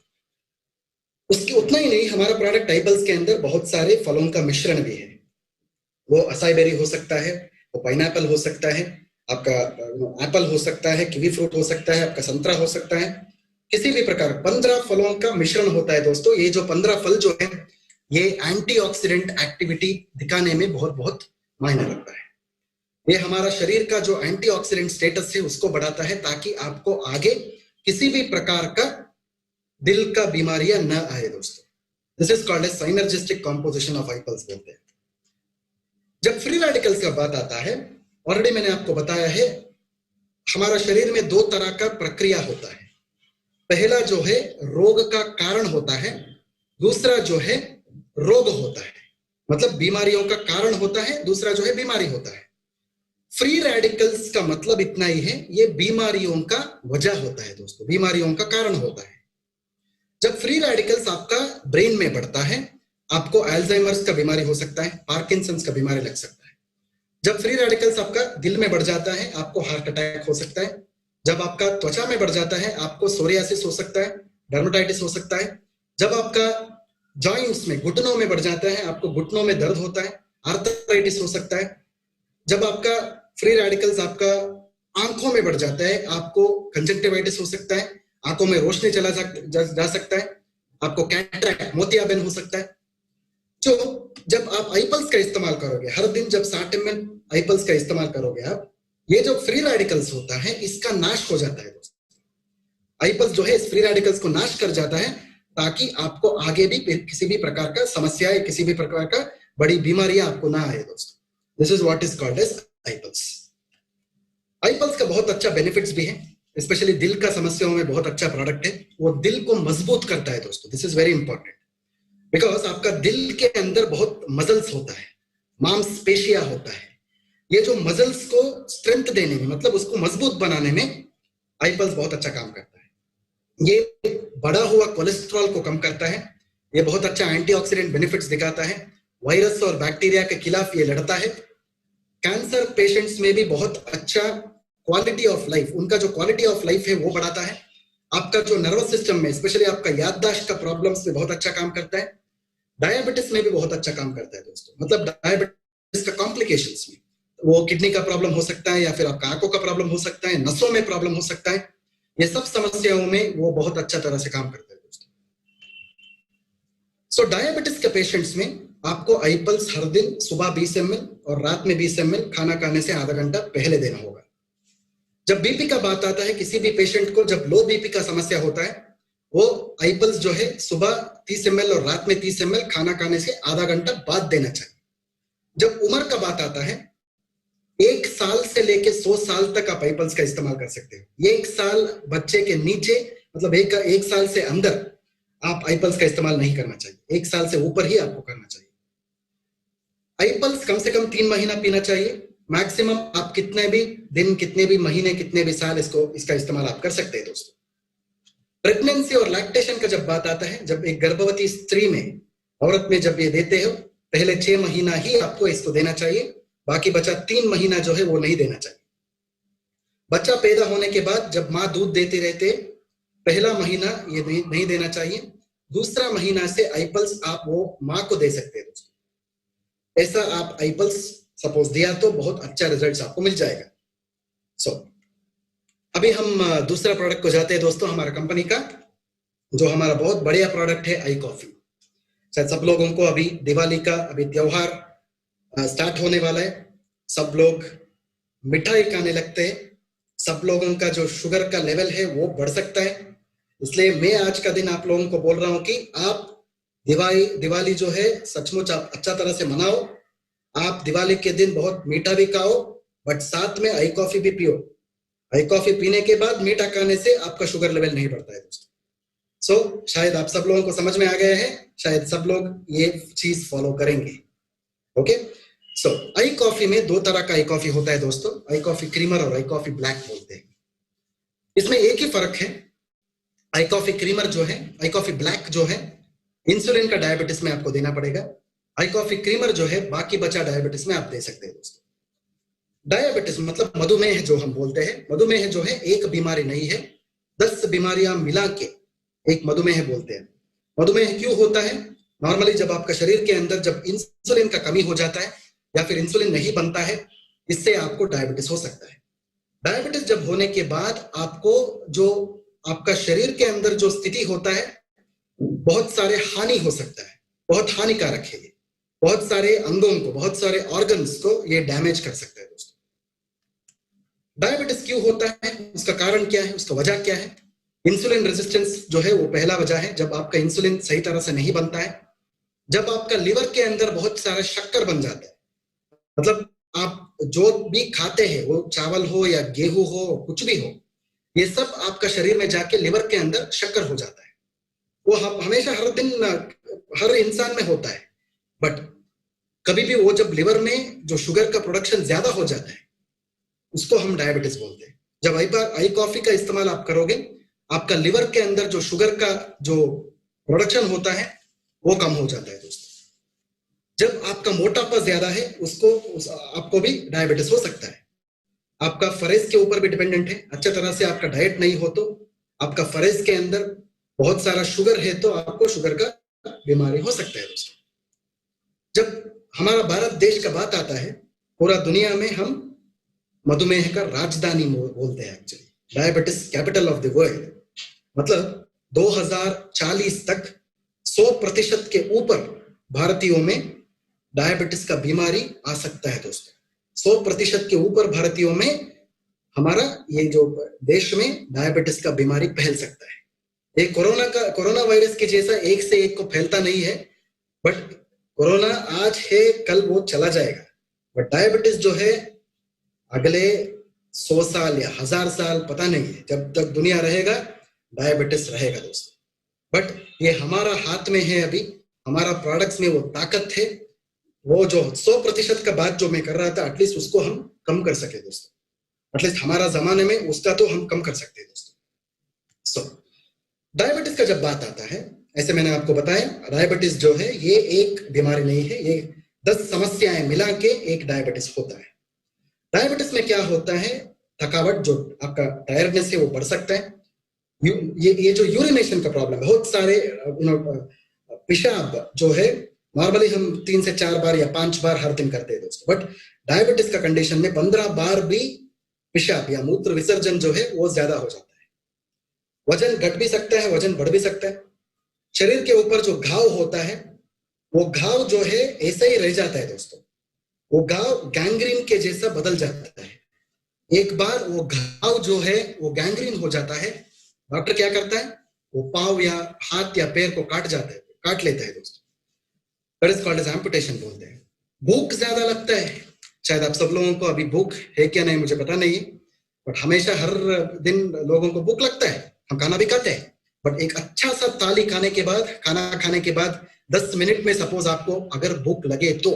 उसकी उतना ही नहीं, हमारा प्रोडक्ट आईपल्स के अंदर बहुत सारे फलों का मिश्रण भी है। वो असाई बेरी हो सकता है, वो पाइनएप्पल हो सकता है, आपका एप्पल हो सकता है, कीवी फ्रूट हो सकता है, आपका संतरा हो सकता है, किसी भी प्रकार 15 फलों का मिश्रण होता है दोस्तों। ये जो 15 फल जो है ये एंटीऑक्सीडेंट एक्टिविटी दिखाने में बहुत बहुत मायने रखता है। ये हमारा शरीर का जो एंटीऑक्सीडेंट स्टेटस है उसको बढ़ाता है ताकि आपको आगे किसी भी प्रकार का दिल का बीमारियां न आए दोस्तों। This is called as synergistic composition of आईपल्स बोलते हैं। जब फ्री रेडिकल्स का बात आता है, ऑलरेडी मैंने आपको बताया है, हमारा शरीर में 2 तरह का प्रक्रिया होता है। पहला जो है रोग का कारण होता है, दूसरा जो है रोग होता है, मतलब बीमारियों का कारण होता है, दूसरा जो है बीमारी होता है। फ्री रेडिकल्स का मतलब इतना ही है, ये बीमारियों का वजह होता है दोस्तों, बीमारियों का कारण होता है। जब फ्री रेडिकल्स आपका ब्रेन में बढ़ता है, आपको अल्जाइमर्स का बीमारी हो सकता है, पार्किंसंस का बीमारी लग सकता है। जब फ्री रेडिकल्स आपका दिल में बढ़ जाता है, आपको हार्ट अटैक हो सकता है। जब आपका त्वचा में बढ़ जाता है, आपको सोरियासिस हो सकता है, डर्मेटाइटिस हो सकता है। जब आपका जॉइंट्स में, घुटनों में बढ़ जाता है, आपको घुटनों में दर्द होता है, आर्थराइटिस हो सकता है। जब आपका फ्री रेडिकल्स आपका आंखों में बढ़ जाता है, आपको कंजक्टिवाइटिस हो सकता है, आंखों में रोशनी जा सकता है, आपको कैटरैक्ट, मोतियाबिंद हो सकता है। तो जब आप आईपल्स का इस्तेमाल करोगे हर दिन, जब 60 ml आईपल्स का इस्तेमाल करोगे आप, ये जो फ्री रेडिकल्स होता है इसका नाश हो जाता है दोस्तों। आईपल्स जो है इस फ्री रेडिकल्स को नाश कर जाता है ताकि आपको आगे भी किसी भी प्रकार का समस्या या किसी भी प्रकार का बड़ी बीमारियां आपको ना आए दोस्तों। This is what is called as आईपल्स। आईपल्स का बहुत अच्छा बेनिफिट्स भी है, स्पेशली दिल का समस्याओं में बहुत अच्छा प्रोडक्ट है। वो दिल को मजबूत करता है दोस्तों। This is very important because आपका दिल के अंदर बहुत मसल्स होता है, मांसपेशियां होता है। ये जो मसल्स को स्ट्रेंथ देने में, मतलब उसको मजबूत बनाने में आईपल्स बहुत अच्छा काम करता है। ये बढ़ा हुआ कोलेस्ट्रॉल को कम करता है, ये बहुत अच्छा एंटीऑक्सीडेंट बेनिफिट्स दिखाता है, वायरस और बैक्टीरिया के खिलाफ ये लड़ता है। कैंसर पेशेंट्स में भी बहुत अच्छा क्वालिटी ऑफ लाइफ, उनका जो क्वालिटी ऑफ लाइफ है वो बढ़ाता है। आपका जो नर्वस सिस्टम में, स्पेशली आपका याददाश्त का प्रॉब्लम्स में बहुत अच्छा काम करता है। डायबिटीज में भी बहुत अच्छा काम करता है दोस्तों। मतलब डायबिटीज का कॉम्प्लिकेशंस में वो किडनी का प्रॉब्लम हो सकता है, या फिर आपका आंखों का प्रॉब्लम हो सकता है, नसों में प्रॉब्लम हो सकता है, ये सब समस्याओं में वो बहुत अच्छा तरह से काम करता है दोस्तों। सो डायबिटीज के पेशेंट्स में आपको आईपल्स हर दिन सुबह 20 ml और रात में 20 ml खाना खाने से आधा घंटा पहले देना होगा। जब बीपी का बात आता है, किसी भी पेशेंट को जब लो बीपी का समस्या होता है, वो आईपल्स जो है सुबह 30 ml और रात में 30 ml खाना खाने से आधा घंटा बाद देना चाहिए। जब उम्र का बात आता है, 1 साल से लेके 100 साल तक आप आईपल्स का इस्तेमाल कर सकते हो। 1 साल बच्चे के नीचे, मतलब एक साल से अंदर आप आईपल्स का इस्तेमाल नहीं करना चाहिए, 1 साल से ऊपर ही आपको करना चाहिए। आईपल्स कम से कम 3 महीना पीना चाहिए। मैक्सिमम आप कितने भी दिन, कितने भी महीने, कितने भी साल इसका इस्तेमाल आप कर सकते हैं दोस्तों। प्रेगनेंसी और लैक्टेशन का जब बात आता है, जब एक गर्भवती स्त्री में, औरत में जब ये देते हो, पहले 6 महीना ही आपको इसको देना चाहिए, बाकी बचा 3 महीना जो है वो नहीं देना चाहिए। बच्चा पैदा होने के बाद जब माँ दूध देती रहते, पहला महीना ये नहीं देना चाहिए, दूसरा महीना से आईपल्स आप वो माँ को दे सकते हैं दोस्तों। ऐसा आप आईपल्स सपोज दिया तो बहुत अच्छा रिजल्ट आपको मिल जाएगा। सो अभी हम दूसरा प्रोडक्ट को जाते हैं दोस्तों, हमारा कंपनी का जो हमारा बहुत बढ़िया प्रोडक्ट है, आई कॉफी। शायद सब लोगों को अभी दिवाली का अभी त्योहार स्टार्ट होने वाला है, सब लोग मिठाई खाने लगते हैं, सब लोगों का जो शुगर का लेवल है वो बढ़ सकता है। इसलिए मैं आज का दिन आप लोगों को बोल रहा हूं कि आप दिवाली जो है सचमुच आप अच्छा तरह से मनाओ। आप दिवाली के दिन बहुत मीठा भी खाओ, बट साथ में आई कॉफी भी पियो। आई कॉफी पीने के बाद मीठा खाने से आपका शुगर लेवल नहीं बढ़ता है दोस्तों। शायद आप सब लोगों को समझ में आ गया है, शायद सब लोग ये चीज फॉलो करेंगे। ओके, सो आई कॉफी में दो तरह का आई कॉफी होता है दोस्तों, आई कॉफी क्रीमर और आई कॉफी ब्लैक बोलते हैं। इसमें एक ही फर्क है, आई कॉफी क्रीमर जो है, आई कॉफी ब्लैक जो है, इंसुलिन का डायबिटीज में आपको देना पड़ेगा। आई कॉफी क्रीमर जो है बाकी बचा डायबिटीज में आप दे सकते हैं दोस्तों। डायबिटीज मतलब मधुमेह जो हम बोलते हैं, मधुमेह जो है एक बीमारी नहीं है, 10 बीमारियां मिला के एक मधुमेह बोलते हैं। मधुमेह क्यों होता है? नॉर्मली जब आपका शरीर के अंदर जब इंसुलिन का कमी हो जाता है या फिर इंसुलिन नहीं बनता है, इससे आपको डायबिटीज हो सकता है। डायबिटीज जब होने के बाद आपको जो आपका शरीर के अंदर जो स्थिति होता है, बहुत सारे हानि हो सकता है, बहुत हानिकारक है ये, बहुत सारे अंगों को, बहुत सारे ऑर्गन्स को ये डैमेज कर सकता है दोस्तों। डायबिटीज क्यों होता है, उसका कारण क्या है, उसका वजह क्या है? इंसुलिन रेजिस्टेंस जो है वो पहला वजह है, जब आपका इंसुलिन सही तरह से नहीं बनता है, जब आपका लिवर के अंदर बहुत सारा शक्कर बन जाता है, मतलब आप जो भी खाते हैं, वो चावल हो या गेहूं हो, कुछ भी हो, ये सब आपका शरीर में जाके लिवर के अंदर शक्कर हो जाता है। वो हमेशा हर दिन हर इंसान में होता है, बट कभी भी वो जब लिवर में जो शुगर का प्रोडक्शन ज्यादा हो जाता है, उसको हम डायबिटीज बोलते हैं। जब आई कॉफी का इस्तेमाल आप करोगे, आपका लिवर के अंदर जो शुगर का जो प्रोडक्शन होता है वो कम हो जाता है दोस्तों। जब आपका मोटापा ज्यादा है, आपको भी डायबिटीज हो सकता है। आपका फरेज के ऊपर भी डिपेंडेंट है, अच्छा तरह से आपका डाइट नहीं हो तो आपका फरेज के अंदर बहुत सारा शुगर है तो आपको शुगर का बीमारी हो सकता है दोस्तों। जब हमारा भारत देश का बात आता है, पूरा दुनिया में हम मधुमेह का राजधानी बोलते हैं, actually diabetes capital of the world. मतलब 2040 तक 100% के ऊपर भारतीयों में डायबिटीज का बीमारी आ सकता है दोस्तों। 100% के ऊपर भारतीयों में हमारा ये जो देश में डायबिटीज का बीमारी फैल सकता है। ये कोरोना वायरस के जैसा एक से एक को फैलता नहीं है, बट कोरोना आज है, कल वो चला जाएगा। बट डायबिटीज जो है अगले 100 साल या 1000 साल पता नहीं है, जब तक दुनिया रहेगा डायबिटीज रहेगा दोस्तों। बट ये हमारा हाथ में है, अभी हमारा प्रोडक्ट्स में वो ताकत है, वो जो 100% का बात जो मैं कर रहा था, एटलीस्ट उसको हम कम कर सके दोस्तों। एटलीस्ट हमारा जमाने में उसका तो हम कम कर सकते हैं दोस्तों। डायबिटीज का जब बात आता है, ऐसे मैंने आपको बताया, डायबिटीज जो है ये एक बीमारी नहीं है, ये 10 समस्याएं मिला के एक डायबिटीज होता है। डायबिटीज में क्या होता है, थकावट, जो आपका टायर्डनेस है वो बढ़ सकता है। ये जो यूरिनेशन का प्रॉब्लम है, बहुत सारे पेशाब जो है नॉर्मली हम 3 से 4 बार या 5 बार हर दिन करते हैं दोस्तों, बट डायबिटीज का कंडीशन में 15 बार भी पेशाब या मूत्र विसर्जन जो है वो ज्यादा हो जाता है। वजन घट भी सकता है, वजन बढ़ भी सकता है। शरीर के ऊपर जो घाव होता है, वो घाव जो है ऐसा ही रह जाता है दोस्तों, वो घाव गैंग्रीन के जैसा बदल जाता है। एक बार वो घाव जो है वो गैंग्रीन हो जाता है, डॉक्टर क्या करता है, वो पांव या हाथ या पैर को काट लेता है दोस्तों। That is called as amputation बोलते हैं। भूख ज्यादा लगता है, शायद आप सब लोगों को अभी भूख है क्या नहीं मुझे पता नहीं है, बट हमेशा हर दिन लोगों को भूख लगता है, हम खाना भी खाते हैं, बट एक अच्छा सा थाली खाना खाने के बाद 10 मिनट में सपोज आपको अगर भूख लगे तो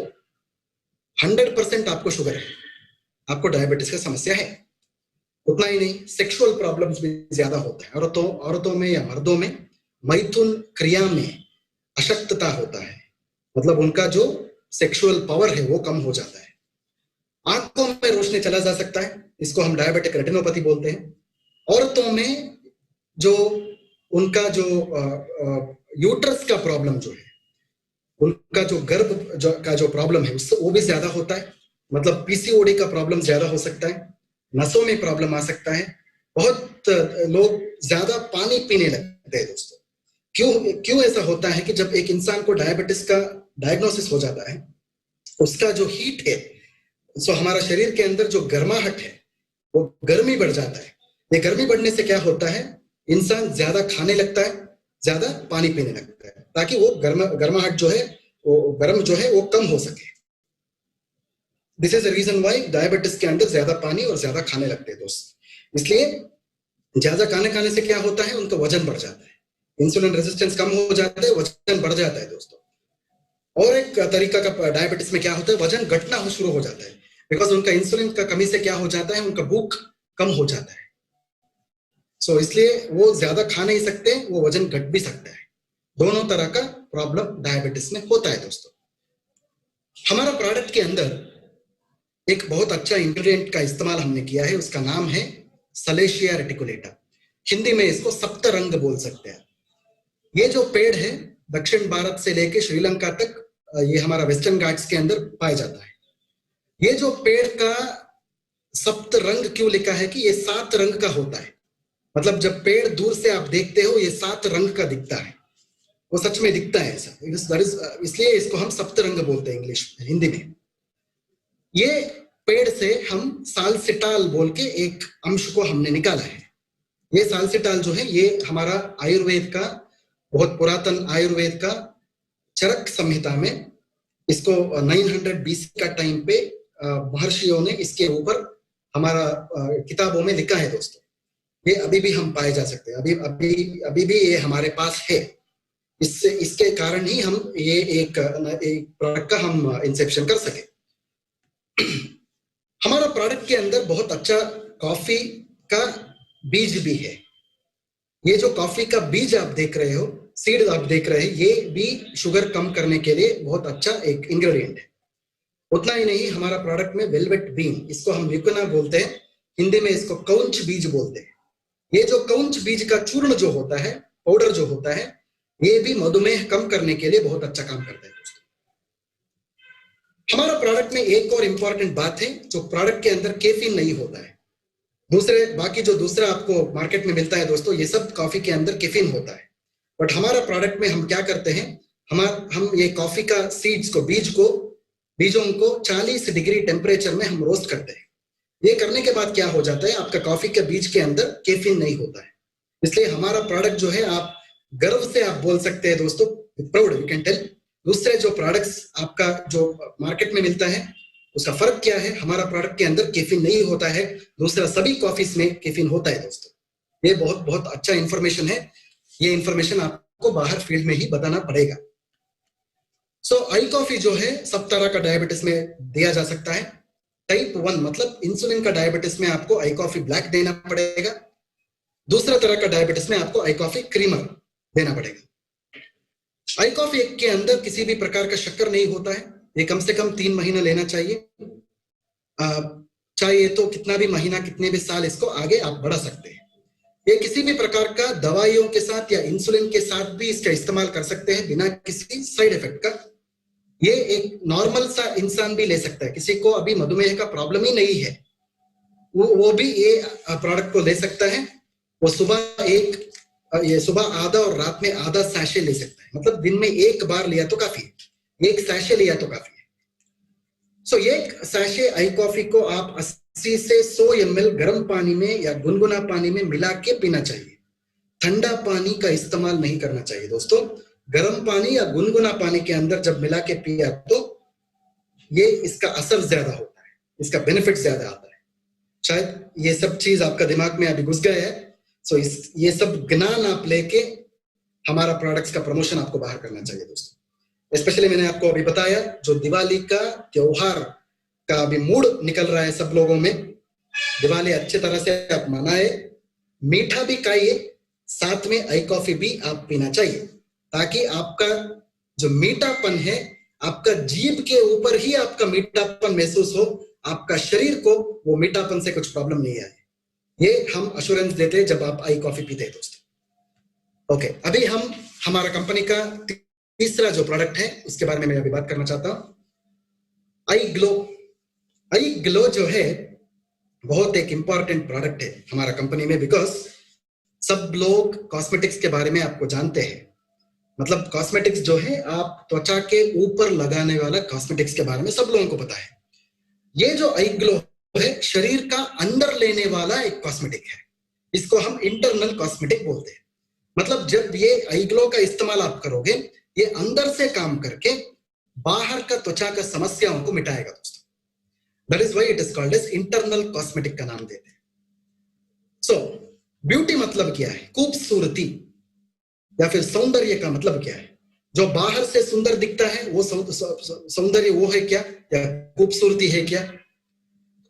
100% आपको शुगर है, आपको डायबिटीज का समस्या है। उतना ही नहीं, सेक्सुअल प्रॉब्लम्स भी ज्यादा होता है। औरतों में या मर्दों में मैथुन क्रिया में अशक्तता होता है, मतलब उनका जो सेक्सुअल पावर है वो कम हो जाता है। आंखों में रोशनी चला जा सकता है, इसको हम डायबिटिक रेटिनोपैथी बोलते हैं। औरतों में जो उनका जो यूट्रस का प्रॉब्लम जो है, उनका जो गर्भ का जो प्रॉब्लम है उससे वो भी ज्यादा होता है, मतलब पीसीओडी का प्रॉब्लम ज्यादा हो सकता है, नसों में प्रॉब्लम आ सकता है। बहुत लोग ज्यादा पानी पीने लगते हैं दोस्तों। क्यों ऐसा होता है कि जब एक इंसान को डायबिटीज का डायग्नोसिस हो जाता है, उसका जो हीट है, सो हमारा शरीर के अंदर जो गर्माहट है वो गर्मी बढ़ जाता है। ये गर्मी बढ़ने से क्या होता है, इंसान ज्यादा खाने लगता है, ज्यादा पानी पीने लगता है, ताकि वो गर्माहट जो है, वो गर्म जो है वो कम हो सके। This is the reason why diabetes के अंदर ज्यादा पानी और ज्यादा खाने लगते हैं दोस्त। इसलिए ज्यादा खाने से क्या होता है, उनका वजन बढ़ जाता है, इंसुलिन रेजिस्टेंस कम हो जाता है, वजन बढ़ जाता है दोस्तों। और एक तरीका का डायबिटीज में क्या होता है, वजन घटना शुरू हो जाता है, बिकॉज उनका इंसुलिन का कमी से क्या हो जाता है, उनका भूख कम हो जाता है। सो इसलिए वो ज्यादा खा नहीं सकते, वो वजन घट भी सकता है। दोनों तरह का प्रॉब्लम डायबिटीज में होता है दोस्तों। हमारा प्रोडक्ट के अंदर एक बहुत अच्छा इंग्रेडिएंट का इस्तेमाल हमने किया है, उसका नाम है सलेशिया रेटिकुलेटा। हिंदी में इसको सप्तरंग बोल सकते हैं। ये जो पेड़ है दक्षिण भारत से लेके श्रीलंका तक, ये हमारा वेस्टर्न घाट्स के अंदर पाया जाता है। ये जो पेड़ का सप्तरंग क्यों लिखा है कि ये 7 रंग का होता है, मतलब जब पेड़ दूर से आप देखते हो ये 7 रंग का दिखता है, वो सच में दिखता है ऐसा, इसलिए इसको हम सप्तरंग बोलते हैं इंग्लिश हिंदी में। ये पेड़ से हम साल्सिटाल बोल के एक अंश को हमने निकाला है। ये साल्सिटाल जो है ये हमारा आयुर्वेद का, बहुत पुरातन आयुर्वेद का चरक संहिता में इसको 900 BC का टाइम पे महर्षियों ने इसके ऊपर हमारा किताबों में लिखा है दोस्तों। ये अभी भी हम पाए जा सकते हैं, अभी भी ये हमारे पास है। इसके कारण ही हम ये एक प्रोडक्ट का हम इंसेप्शन कर सके। हमारा प्रोडक्ट के अंदर बहुत अच्छा कॉफी का बीज भी है। ये जो कॉफी का बीज आप देख रहे हो, सीड आप देख रहे हैं, ये भी शुगर कम करने के लिए बहुत अच्छा एक इंग्रेडिएंट है। उतना ही नहीं, हमारा प्रोडक्ट में वेलवेट बीन, इसको हम म्यूकोना बोलते हैं, हिंदी में इसको कौंच बीज बोलते हैं। ये जो कौंच बीज का चूर्ण जो होता है, पाउडर जो होता है, ये भी मधुमेह कम करने के लिए बहुत अच्छा काम करता है दोस्तों। हमारा प्रोडक्ट में एक और इंपॉर्टेंट बात है, जो प्रोडक्ट के अंदर कैफीन नहीं होता है। बाकी जो दूसरा आपको मार्केट में मिलता है दोस्तों, ये सब कॉफी के अंदर कैफीन होता है। बट हमारा प्रोडक्ट में हम क्या करते हैं, हम ये कॉफी का सीड्स को, बीजों को 40 डिग्री टेम्परेचर में हम रोस्ट करते हैं। ये करने के बाद क्या हो जाता है, आपका कॉफी के बीज के अंदर कैफीन नहीं होता है। इसलिए हमारा प्रोडक्ट जो है, आप गर्व से आप बोल सकते हैं दोस्तों, प्राउड यू कैन टेल, दूसरे जो प्रोडक्ट्स आपका जो मार्केट में मिलता है उसका फर्क क्या है। हमारा प्रोडक्ट के अंदर कैफीन नहीं होता है, दूसरा सभी कॉफीज में कैफीन होता है दोस्तों। ये बहुत बहुत अच्छा इंफॉर्मेशन है, ये इंफॉर्मेशन आपको बाहर फील्ड में ही बताना पड़ेगा। सो आई कॉफी जो है सब तरह का डायबिटीज में दिया जा सकता है। टाइप 1 मतलब इंसुलिन का डायबिटीज में आपको आई कॉफी ब्लैक देना पड़ेगा। दूसरा तरह का डायबिटीज में आपको आई कॉफी क्रीमर देना पड़ेगा। आई कॉफी के अंदर किसी भी प्रकार का शक्कर नहीं होता है, ये कम से कम 3 महीना लेना चाहिए। चाहिए तो कितना भी महीना, कितने भी साल इसको आगे आप बढ़ा सकते हैं। ये किसी भी प्रकार का दवाइयों के साथ या इंसुलिन के साथ भी इसका इस्तेमाल कर सकते हैं बिना किसी साइड इफेक्ट का। ये एक नॉर्मल सा इंसान भी ले सकता है, किसी को अभी मधुमेह का प्रॉब्लम ही नहीं है, वो भी ये प्रोडक्ट को ले सकता है। वो सुबह आधा और रात में आधा सैशे ले सकता है, मतलब दिन में एक बार लिया तो काफी है, एक सैशे लिया तो काफी है। सो एक सैशे आई कॉफी को आप 80 से 100 ml गर्म पानी में या गुनगुना पानी में मिला के पीना चाहिए। ठंडा पानी का इस्तेमाल नहीं करना चाहिए दोस्तों। गर्म पानी या गुनगुना पानी के अंदर जब मिला के पिया तो ये इसका असर ज्यादा होता है, इसका बेनिफिट ज्यादा आता है। शायद ये सब चीज आपका दिमाग में अभी घुस गया है। सो ये सब ज्ञान आप लेके हमारा प्रोडक्ट्स का प्रमोशन आपको बाहर करना चाहिए दोस्तों। स्पेशली मैंने आपको अभी बताया, जो दिवाली का त्योहार का अभी मूड निकल रहा है सब लोगों में, दिवाली अच्छे तरह से आप मनाए, मीठा भी खाइए, साथ में आई कॉफी भी आप पीना चाहिए, ताकि आपका जो मीठापन है, आपका जीभ के ऊपर ही आपका मीठापन महसूस हो, आपका शरीर को वो मीठापन से कुछ प्रॉब्लम नहीं आए। ये हम अश्योरेंस देते हैं जब आप आई कॉफी पीते हैं दोस्तों। ओके, अभी हम हमारा कंपनी का तीसरा जो प्रोडक्ट है उसके बारे में मैं अभी बात करना चाहता हूं। आई ग्लो। आई ग्लो जो है बहुत एक इंपॉर्टेंट प्रोडक्ट है हमारा कंपनी में, बिकॉज सब लोग कॉस्मेटिक्स के बारे में आपको जानते हैं। मतलब कॉस्मेटिक्स जो है, आप त्वचा के ऊपर लगाने वाला कॉस्मेटिक्स के बारे में सब लोगों को पता है। ये जो आई ग्लो है शरीर का अंदर लेने वाला एक कॉस्मेटिक है, इसको हम इंटरनल कॉस्मेटिक बोलते हैं। मतलब जब ये आई ग्लो का इस्तेमाल आप करोगे, ये अंदर से काम करके बाहर का त्वचा का समस्याओं को मिटाएगा दोस्तों। That is why it is called as internal cosmetic का नाम देते हैं। सो ब्यूटी मतलब क्या है? खूबसूरती या फिर सौंदर्य का मतलब क्या है? जो बाहर से सुंदर दिखता है वो सौंदर्य वो है क्या, या खूबसूरती है क्या?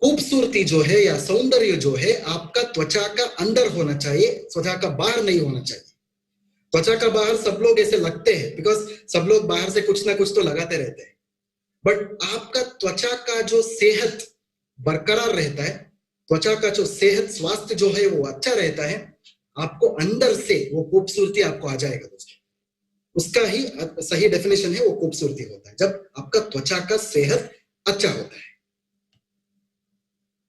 खूबसूरती जो है या सौंदर्य जो है आपका त्वचा का अंदर होना चाहिए, त्वचा का बाहर नहीं होना चाहिए। त्वचा का बाहर सब लोग ऐसे लगते हैं बिकॉज सब लोग बाहर से कुछ ना कुछ तो लगाते रहते हैं, बट आपका त्वचा का जो सेहत बरकरार रहता है, त्वचा का जो सेहत स्वास्थ्य जो है वो अच्छा रहता है, आपको अंदर से वो खूबसूरती आपको आ जाएगा दोस्तों। उसका ही सही डेफिनेशन है वो खूबसूरती होता है, जब आपका त्वचा का सेहत अच्छा होता है।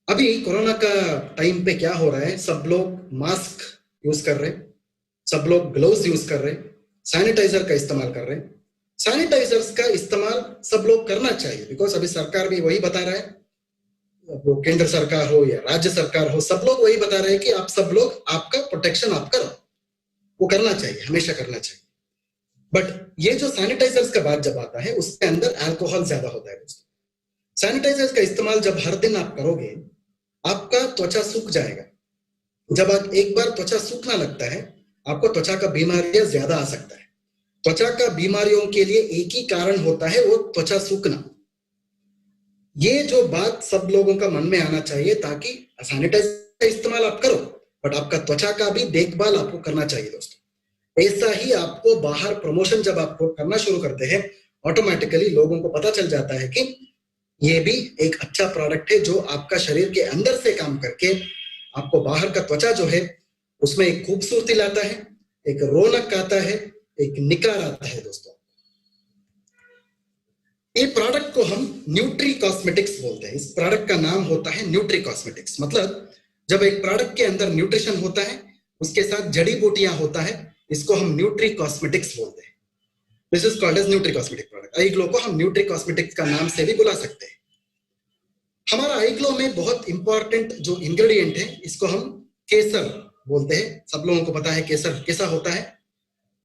अभी कोरोना का टाइम पे क्या हो रहा है, सब लोग मास्क यूज कर रहे हैं, सब लोग ग्लव्स यूज कर रहे हैं, सैनिटाइजर का इस्तेमाल कर रहे हैं। सैनिटाइजर्स का इस्तेमाल सब लोग करना चाहिए बिकॉज अभी सरकार भी वही बता रहा है, वो केंद्र सरकार हो या राज्य सरकार हो, सब लोग वही बता रहे हैं कि आप सब लोग आपका प्रोटेक्शन आप करो, वो करना चाहिए, हमेशा करना चाहिए। बट ये जो सैनिटाइजर्स का बात जब आता है उसके अंदर अल्कोहल ज्यादा होता है दोस्तों। सैनिटाइजर्स का इस्तेमाल जब हर दिन आप करोगे आपका त्वचा सूख जाएगा। जब आप एक बार त्वचा सूखना लगता है आपको त्वचा का बीमारियां ज्यादा आ सकता है। त्वचा का बीमारियों के लिए एक ही कारण होता है, वो त्वचा सूखना। ये जो बात सब लोगों का मन में आना चाहिए ताकि सैनिटाइजर का इस्तेमाल आप करो बट आपका त्वचा का भी देखभाल आपको करना चाहिए दोस्तों। ऐसा ही आपको बाहर प्रमोशन जब आप करना शुरू करते हैं ऑटोमेटिकली लोगों को पता चल जाता है कि ये भी एक अच्छा प्रोडक्ट है जो आपका शरीर के अंदर से काम करके आपको बाहर का त्वचा जो है उसमें एक खूबसूरती लाता है, एक रौनक आता है, एक निखार आता है दोस्तों। ये प्रोडक्ट को हम न्यूट्री कॉस्मेटिक्स बोलते हैं। इस प्रोडक्ट का नाम होता है न्यूट्री कॉस्मेटिक्स। मतलब जब एक प्रोडक्ट के अंदर न्यूट्रिशन होता है उसके साथ जड़ी बूटियां होता है, इसको हम न्यूट्री कॉस्मेटिक्स बोलते हैं। This is called as nutri cosmetic product. I glow को हम न्यूट्री कॉस्मेटिक्स का नाम से भी बुला सकते हैं। हमारा आई ग्लो में बहुत इंपॉर्टेंट जो इंग्रेडिएंट है इसको हम केसर बोलते हैं। सब लोगों को पता है केसर कैसा होता है,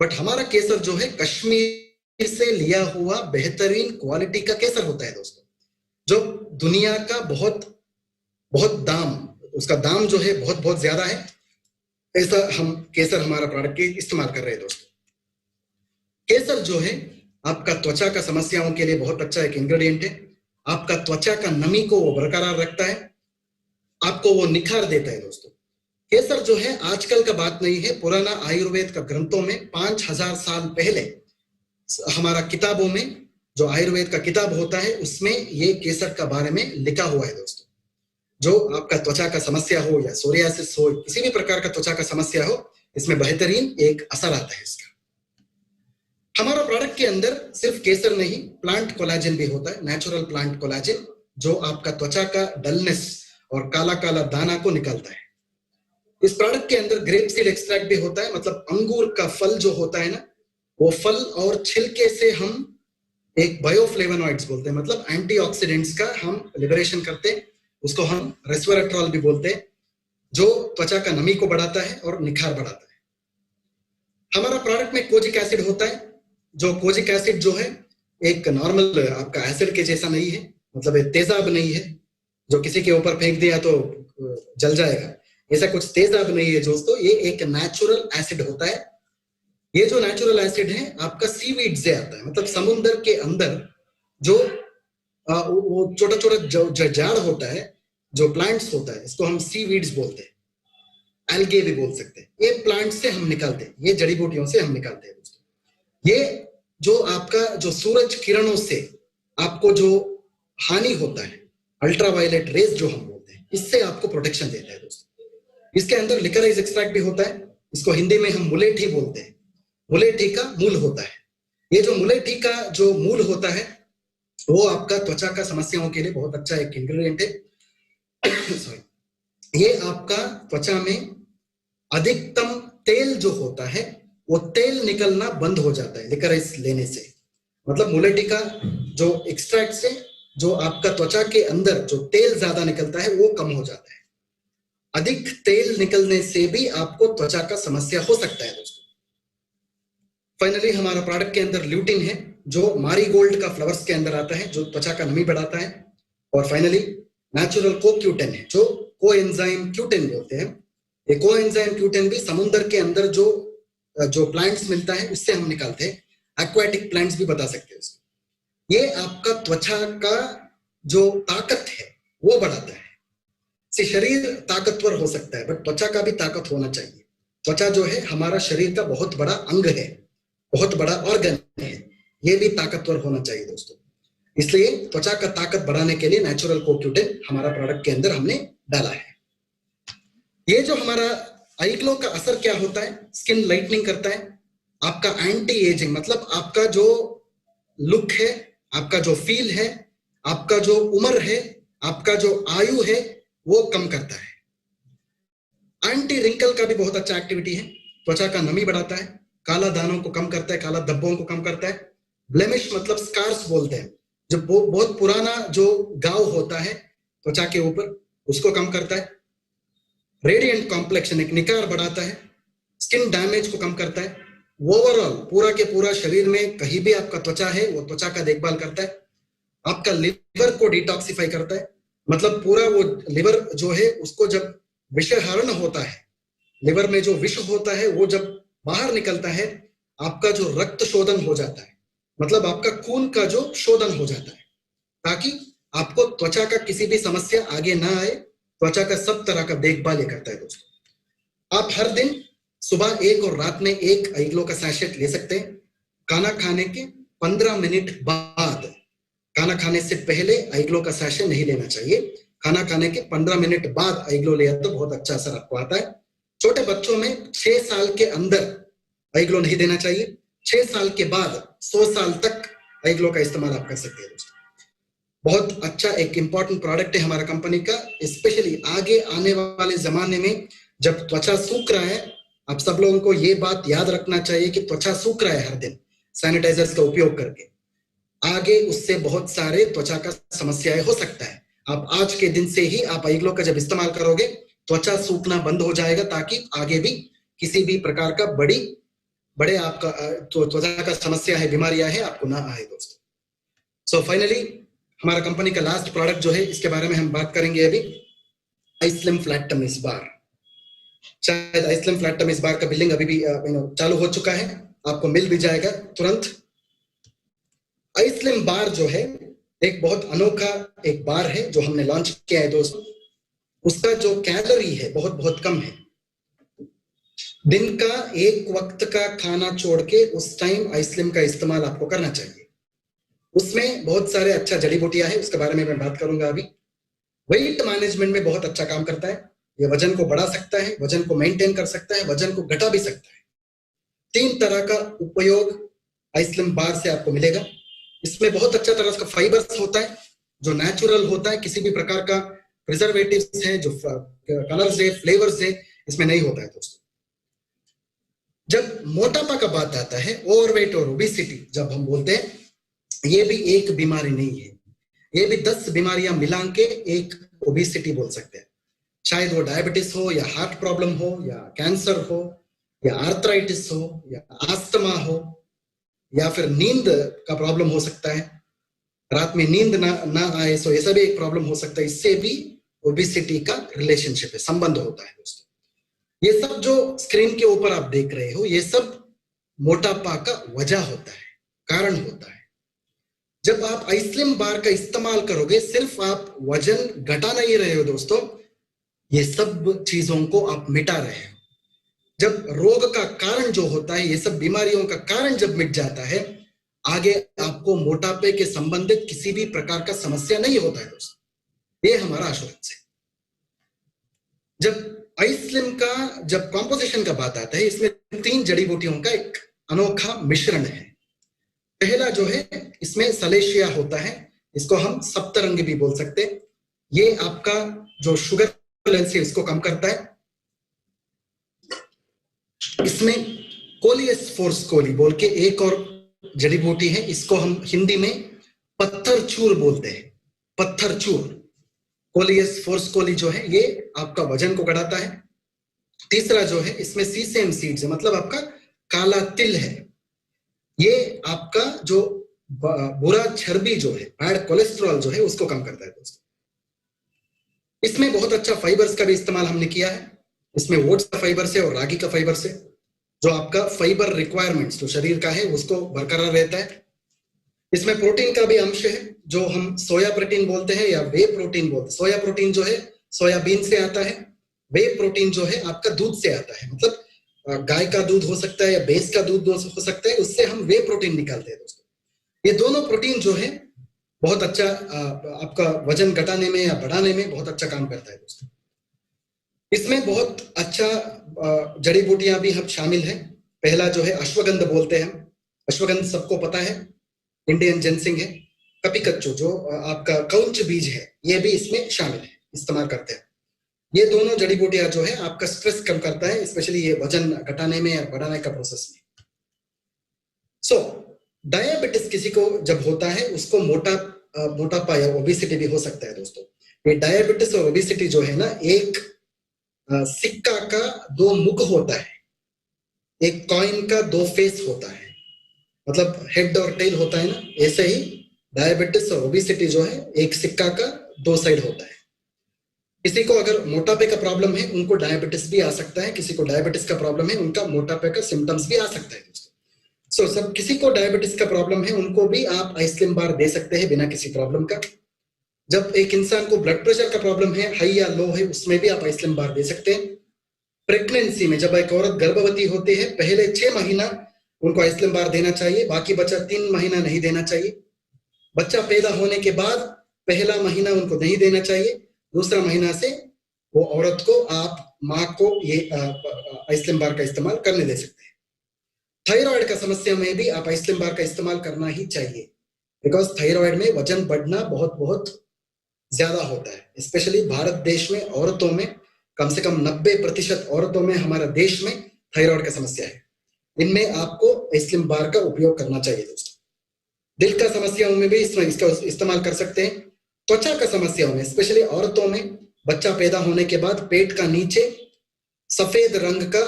बट हमारा केसर जो है कश्मीर से लिया हुआ बेहतरीन क्वालिटी का केसर होता है दोस्तों, जो दुनिया का बहुत बहुत दाम, उसका दाम जो है बहुत बहुत ज्यादा है। ऐसा हम केसर हमारा प्रोडक्ट के इस्तेमाल कर रहे हैं दोस्तों। केसर जो है आपका त्वचा का समस्याओं के लिए बहुत अच्छा एक इंग्रेडिएंट है। आपका त्वचा का नमी को वो बरकरार रखता है, आपको वो निखार देता है दोस्तों। केसर जो है आजकल का बात नहीं है, पुराना आयुर्वेद का ग्रंथों में 5000 साल पहले हमारा किताबों में जो आयुर्वेद का किताब होता है उसमें ये केसर का बारे में लिखा हुआ है दोस्तों। जो आपका त्वचा का समस्या हो या सोरियासिस हो, किसी भी प्रकार का त्वचा का समस्या हो, इसमें बेहतरीन एक असर आता है इसका। हमारा प्रोडक्ट के अंदर सिर्फ केसर नहीं, प्लांट कोलाजन भी होता है, नेचुरल प्लांट कोलाजन, जो आपका त्वचा का डलनेस और काला काला दाना को निकालता है। इस प्रोडक्ट के अंदर ग्रेप सीड एक्सट्रैक्ट भी होता है, मतलब अंगूर का फल जो होता है ना, वो फल और छिलके से हम एक बायोफ्लेवोनॉइड्स बोलते हैं, मतलब एंटीऑक्सीडेंट्स का हम लिबरेशन करते हैं। उसको हम रेस्वेराट्रॉल भी बोलते हैं, जो त्वचा का नमी को बढ़ाता है और निखार बढ़ाता है। हमारा प्रोडक्ट में कोजिक एसिड होता है, जो कोजिक एसिड जो है एक नॉर्मल आपका एसिड के जैसा नहीं है, मतलब तेजाब नहीं है जो किसी के ऊपर फेंक दिया तो जल जाएगा, ऐसा कुछ तेजाब नहीं है दोस्तों। ये एक नेचुरल एसिड होता है। ये जो नेचुरल एसिड है आपका सीवीड से आता है, मतलब समुद्र के अंदर जो वो छोटा छोटा जो झाड़ होता है, जो प्लांट्स होता है, इसको हम सीवीड्स बोलते हैं, एल्गे भी बोल सकते हैं। ये प्लांट से हम निकालते हैं, ये जड़ी बूटियों से हम निकालते हैं दोस्तों। ये जो आपका जो सूरज किरणों से आपको जो हानि होता है, अल्ट्रावायलेट रेज जो हम बोलते हैं, इससे आपको प्रोटेक्शन देता है दोस्तों। इसके अंदर लिकराइज एक्सट्रैक्ट भी होता है, इसको हिंदी में हम मुलेठी बोलते हैं। मुलेठी का मूल होता है। ये जो मुलेठी का जो मूल होता है वो आपका त्वचा का समस्याओं के लिए बहुत अच्छा एक इंग्रेडिएंट है। सॉरी, ये आपका त्वचा में अधिकतम तेल जो होता है वो तेल निकलना बंद हो जाता है लिकराइज लेने से। मतलब मुलेठी का जो एक्सट्रैक्ट से जो आपका त्वचा के अंदर जो तेल ज्यादा निकलता है वो कम हो जाता है। अधिक तेल निकलने से भी आपको त्वचा का समस्या हो सकता है दोस्तों। फाइनली हमारा प्रोडक्ट के अंदर ल्यूटिन है, जो मारीगोल्ड का फ्लावर्स के अंदर आता है, जो त्वचा का नमी बढ़ाता है। और फाइनली नेचुरल कोक्यूटेन है, जो कोएंजाइम क्यूटेन बोलते हैं, ये कोएंजाइम Q10 भी समुद्र के अंदर जो जो प्लांट्स मिलता है उससे हम निकालते हैं। एक्वाटिक प्लांट्स भी बता सकते हैं उसको। ये आपका त्वचा का जो ताकत है वो बढ़ाता है। से शरीर ताकतवर हो सकता है बट त्वचा का भी ताकत होना चाहिए। त्वचा जो है हमारा शरीर का बहुत बड़ा अंग है, बहुत बड़ा ऑर्गन है, ये भी ताकतवर होना चाहिए दोस्तों। इसलिए त्वचा का ताकत बढ़ाने के लिए नेचुरल CoQ10 हमारा प्रोडक्ट के अंदर हमने डाला है। ये जो हमारा आई ग्लो का असर क्या होता है, स्किन लाइटनिंग करता है, आपका एंटी एजिंग मतलब आपका जो लुक है, आपका जो फील है, आपका जो उम्र है, आपका जो आयु है वो कम करता है। एंटी रिंकल का भी बहुत अच्छा एक्टिविटी है, त्वचा का नमी बढ़ाता है, काला दानों को कम करता है, काला धब्बों को कम करता है। ब्लेमिश मतलब स्कार्स बोलते हैं, जो बहुत पुराना जो घाव होता है त्वचा के ऊपर उसको कम करता है। रेडिएंट कॉम्प्लेक्शन एक निखार बढ़ाता है, स्किन डैमेज को कम करता है। ओवरऑल पूरा के पूरा शरीर में कहीं भी आपका त्वचा है वो त्वचा का देखभाल करता है। आपका लिवर को डिटॉक्सिफाई करता है, मतलब पूरा वो लिवर जो है उसको जब विषहरण होता है, लिवर में जो विष होता है वो जब बाहर निकलता है आपका जो रक्त शोधन हो जाता है, मतलब आपका खून का जो शोधन हो जाता है, ताकि आपको त्वचा का किसी भी समस्या आगे ना आए। त्वचा का सब तरह का देखभाल ये करता है दोस्तों। आप हर दिन सुबह एक और रात में एक आई ग्लो का सैशेट ले सकते हैं। खाना खाने के 15 मिनट बाद, खाना खाने से पहले आई ग्लो का सैशे नहीं लेना चाहिए। खाना खाने के 15 मिनट बाद आई ग्लो लिया तो बहुत अच्छा असर आपको आता है। छोटे बच्चों में 6 साल के अंदर आई ग्लो नहीं देना चाहिए। 6 साल के बाद 100 साल तक आई ग्लो का इस्तेमाल आप कर सकते हैं दोस्तों। बहुत अच्छा एक इंपॉर्टेंट प्रोडक्ट है हमारा कंपनी का, स्पेशली आगे आने वाले जमाने में जब त्वचा सूख रहा है। आप सब लोगों को ये बात याद रखना चाहिए कि त्वचा सूख रहा है हर दिन सैनिटाइजर्स का उपयोग करके, आगे उससे बहुत सारे त्वचा का समस्याएं हो सकता है। आप आज के दिन से ही आप आई ग्लो का जब इस्तेमाल करोगे त्वचा सूखना बंद हो जाएगा, ताकि आगे भी किसी भी प्रकार का बड़े आपका त्वचा का समस्या है, बीमारियां है, आपको ना आए दोस्तों। सो फाइनली हमारा कंपनी का लास्ट प्रोडक्ट जो है इसके बारे में हम बात करेंगे अभी, आईस्लिम फ्लैट टमी इस बार। शायद आईस्लिम फ्लैट टमी इस बार का बिलिंग अभी भी चालू हो चुका है, आपको मिल भी जाएगा तुरंत। आईस्लिम बार जो है एक बहुत अनोखा एक बार है जो हमने लॉन्च किया है दोस्तों। उसका जो कैलोरी है बहुत बहुत कम है। दिन का एक वक्त का खाना छोड़ के उस टाइम आईस्लिम का इस्तेमाल आपको करना चाहिए। उसमें बहुत सारे अच्छा जड़ी बूटियां है, उसके बारे में मैं बात करूंगा अभी। वेट मैनेजमेंट में बहुत अच्छा काम करता है, ये वजन को बढ़ा सकता है, वजन को मेंटेन कर सकता है, वजन को घटा भी सकता है। 3 तरह का उपयोग आईस्लिम बार से आपको मिलेगा। इसमें बहुत अच्छा तरह का फाइबर्स होता है जो नेचुरल होता है, किसी भी प्रकार का प्रिजर्वेटिव्स है, जो कलर्स है, फ्लेवर्स है, इसमें नहीं होता है दोस्तों। जब मोटापा का बात आता है, ओवरवेट और ओबेसिटी जब हम बोलते हैं, ये भी एक बीमारी नहीं है, ये भी 10 बीमारियां मिलान के एक ओबेसिटी बोल सकते हैं। शायद वो डायबिटीज हो या हार्ट प्रॉब्लम हो या कैंसर हो या आर्थराइटिस हो या आस्थमा हो या फिर नींद का प्रॉब्लम हो सकता है, रात में नींद ना आए, सो ऐसा भी एक प्रॉब्लम हो सकता है। इससे भी ओबेसिटी का रिलेशनशिप है, संबंध होता है दोस्तों। ये सब जो स्क्रीन के ऊपर आप देख रहे हो ये सब मोटापा का वजह होता है, कारण होता है। जब आप आईस्लिम बार का इस्तेमाल करोगे सिर्फ आप वजन घटा नहीं रहे हो दोस्तों, ये सब चीजों को आप मिटा रहे हो। जब रोग का कारण जो होता है, ये सब बीमारियों का कारण जब मिट जाता है, आगे आपको मोटापे के संबंधित किसी भी प्रकार का समस्या नहीं होता है दोस्तों। ये हमारा एश्योरेंस है। जब आईस्लिम का जब कॉम्पोजिशन का बात आता है, इसमें 3 जड़ी बूटियों का एक अनोखा मिश्रण है। पहला जो है इसमें सलेशिया होता है, इसको हम सप्तरंगी भी बोल सकते हैं। ये आपका जो शुगर लेवल है इसको कम करता है। इसमें कोलियस फोर्स्कोली बोल के एक और जड़ी बूटी है, इसको हम हिंदी में पत्थर चूर बोलते हैं, पत्थर चूर। कोलियस फोर्स्कोली जो है ये आपका वजन को घटाता है। तीसरा जो है इसमें सीसेम सीड्स है, मतलब आपका काला तिल है, ये आपका जो बुरा चर्बी जो है, बैड कोलेस्ट्रॉल जो है उसको कम करता है दोस्तों। इसमें बहुत अच्छा फाइबर्स का भी इस्तेमाल हमने किया है, इसमें ओट्स का फाइबर से और रागी का फाइबर से जो आपका फाइबर रिक्वायरमेंट्स जो शरीर का है उसको बरकरार रहता है। इसमें प्रोटीन का भी अंश है जो हम सोया प्रोटीन बोलते हैं या वे प्रोटीन बोलते हैं। सोया प्रोटीन जो है सोयाबीन से आता है, वे प्रोटीन जो है आपका दूध से आता है, मतलब गाय का दूध हो सकता है या भैंस का दूध हो सकता है, उससे हम वे प्रोटीन निकालते हैं दोस्तों। ये दोनों प्रोटीन जो है बहुत अच्छा आपका वजन घटाने में या बढ़ाने में बहुत अच्छा काम करता है दोस्तों। इसमें बहुत अच्छा जड़ी बूटियां भी हम शामिल हैं। पहला जो है अश्वगंध बोलते हैं हम, अश्वगंध सबको पता है, इंडियन जिनसिंग है। कपी कच्चू जो आपका कौंच बीज है ये भी इसमें शामिल है, इस्तेमाल करते हैं। ये दोनों जड़ी बूटियां जो है आपका स्ट्रेस कम करता है, स्पेशली ये वजन घटाने में या बढ़ाने का प्रोसेस में। सो डायबिटीज किसी को जब होता है उसको मोटापा या ओबेसिटी भी हो सकता है दोस्तों। ये डायबिटीज और ओबेसिटी जो है ना एक सिक्का का दो मुख होता है, एक कॉइन का दो फेस होता है, मतलब हेड और टेल होता है ना, ऐसे ही डायबिटीज और ओबेसिटी जो है एक सिक्का का दो साइड होता है। किसी को अगर मोटापे का प्रॉब्लम है उनको डायबिटीज भी आ सकता है, किसी को डायबिटीज का प्रॉब्लम है उनका मोटापे का सिम्टम्स भी आ सकता है दोस्तों। सो सब किसी को डायबिटीज का प्रॉब्लम है उनको भी आप आइसक्रीम बार दे सकते हैं बिना किसी प्रॉब्लम का। जब एक इंसान को ब्लड प्रेशर का प्रॉब्लम है, हाई या लो है, उसमें भी आप आइसक्रीम बार दे सकते हैं। प्रेगनेंसी में जब एक औरत गर्भवती होती है पहले 6 महीना उनको आइसक्रीम बार देना चाहिए, बाकी बच्चा 3 महीना नहीं देना चाहिए। बच्चा पैदा होने के बाद पहला महीना उनको नहीं देना चाहिए, दूसरा महीना से वो औरत को आप माँ को ये आइसक्रीम बार का इस्तेमाल करने दे सकते हैं। थायराइड का समस्या में भी आप आइसक्रीम बार का इस्तेमाल करना ही चाहिए, बिकॉज थायराइड में वजन बढ़ना बहुत बहुत ज्यादा होता है। स्पेशली भारत देश में औरतों में कम से कम 90% औरतों में हमारा देश में थायराइड का समस्या है। इनमें आपको आइसक्रीम बार का उपयोग करना चाहिए दोस्तों। दिल का समस्याओं में भी इसका इस्तेमाल कर सकते हैं। त्वचा का समस्याओं में स्पेशली औरतों में बच्चा पैदा होने के बाद पेट का नीचे सफेद रंग का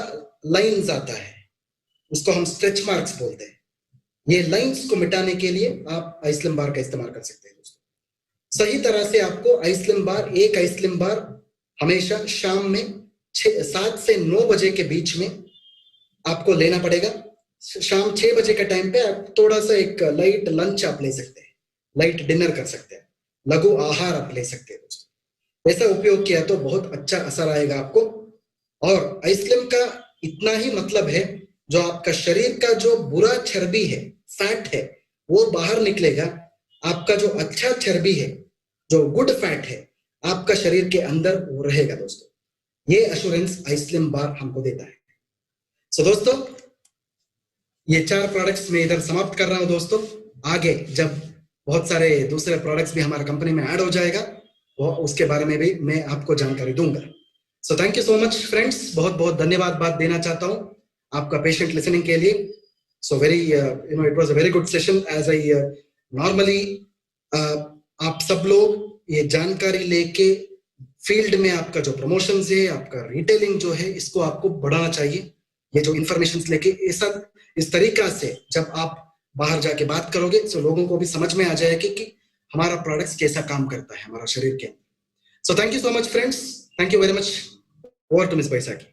लाइंस आता है, उसको हम स्ट्रेच मार्क्स बोलते हैं। ये लाइंस को मिटाने के लिए आप आइसक्रीम बार का इस्तेमाल कर सकते हैं दोस्तों। सही तरह से आपको आइसक्रीम बार, एक आइसक्रीम बार हमेशा शाम में 7 से 9 बजे के बीच में आपको लेना पड़ेगा। शाम 6 बजे के टाइम पे आप थोड़ा सा एक लाइट लंच आप ले सकते हैं, लाइट डिनर कर सकते हैं, लघु आहार आप ले सकते हैं दोस्तों। ऐसा उपयोग किया तो बहुत अच्छा असर आएगा आपको। और आइसक्रीम का इतना ही मतलब है, जो आपका शरीर का जो बुरा चर्बी है, फैट है, वो बाहर निकलेगा। आपका जो अच्छा चर्बी है, जो गुड फैट है, आपका शरीर के अंदर वो रहेगा दोस्तों। ये एश्योरेंस आइसक्रीम बार हमको देता है। सो दोस्तों ये 4 प्रोडक्ट्स मैं इधर समाप्त कर रहा हूं दोस्तों। आगे जब बहुत सारे दूसरे प्रोडक्ट्स भी हमारे कंपनी में ऐड हो जाएगा वो उसके बारे में भी मैं आपको जानकारी दूंगा। सो thank you so much friends, बहुत बहुत धन्यवाद बात देना चाहता हूं आपका पेशेंट लिसनिंग के लिए। So very it was a very good session as I normally. आप सब लोग ये जानकारी लेके फील्ड में आपका जो प्रमोशन है, आपका रिटेलिंग जो है, इसको आपको बढ़ाना चाहिए। ये जो इंफॉर्मेशन लेके ऐसा इस तरीका से जब आप बाहर जाके बात करोगे तो लोगों को भी समझ में आ जाएगी कि हमारा प्रोडक्ट्स कैसा काम करता है हमारा शरीर के अंदर। So thank you so much friends, thank you very much. Over to miss Baisakhi.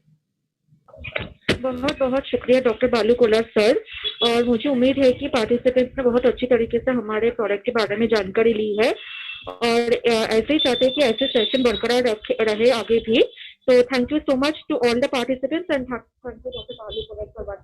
बहुत बहुत शुक्रिया डॉक्टर बालू कोलर सर। और मुझे उम्मीद है कि पार्टिसिपेंट्स ने बहुत अच्छी तरीके से हमारे प्रोडक्ट के बारे में जानकारी ली है और ऐसे ही चाहते हैं कि ऐसे सेशन बरकरार रहे आगे भी। तो thank you so much to all the participants and thank you doctor Balu Kolar for one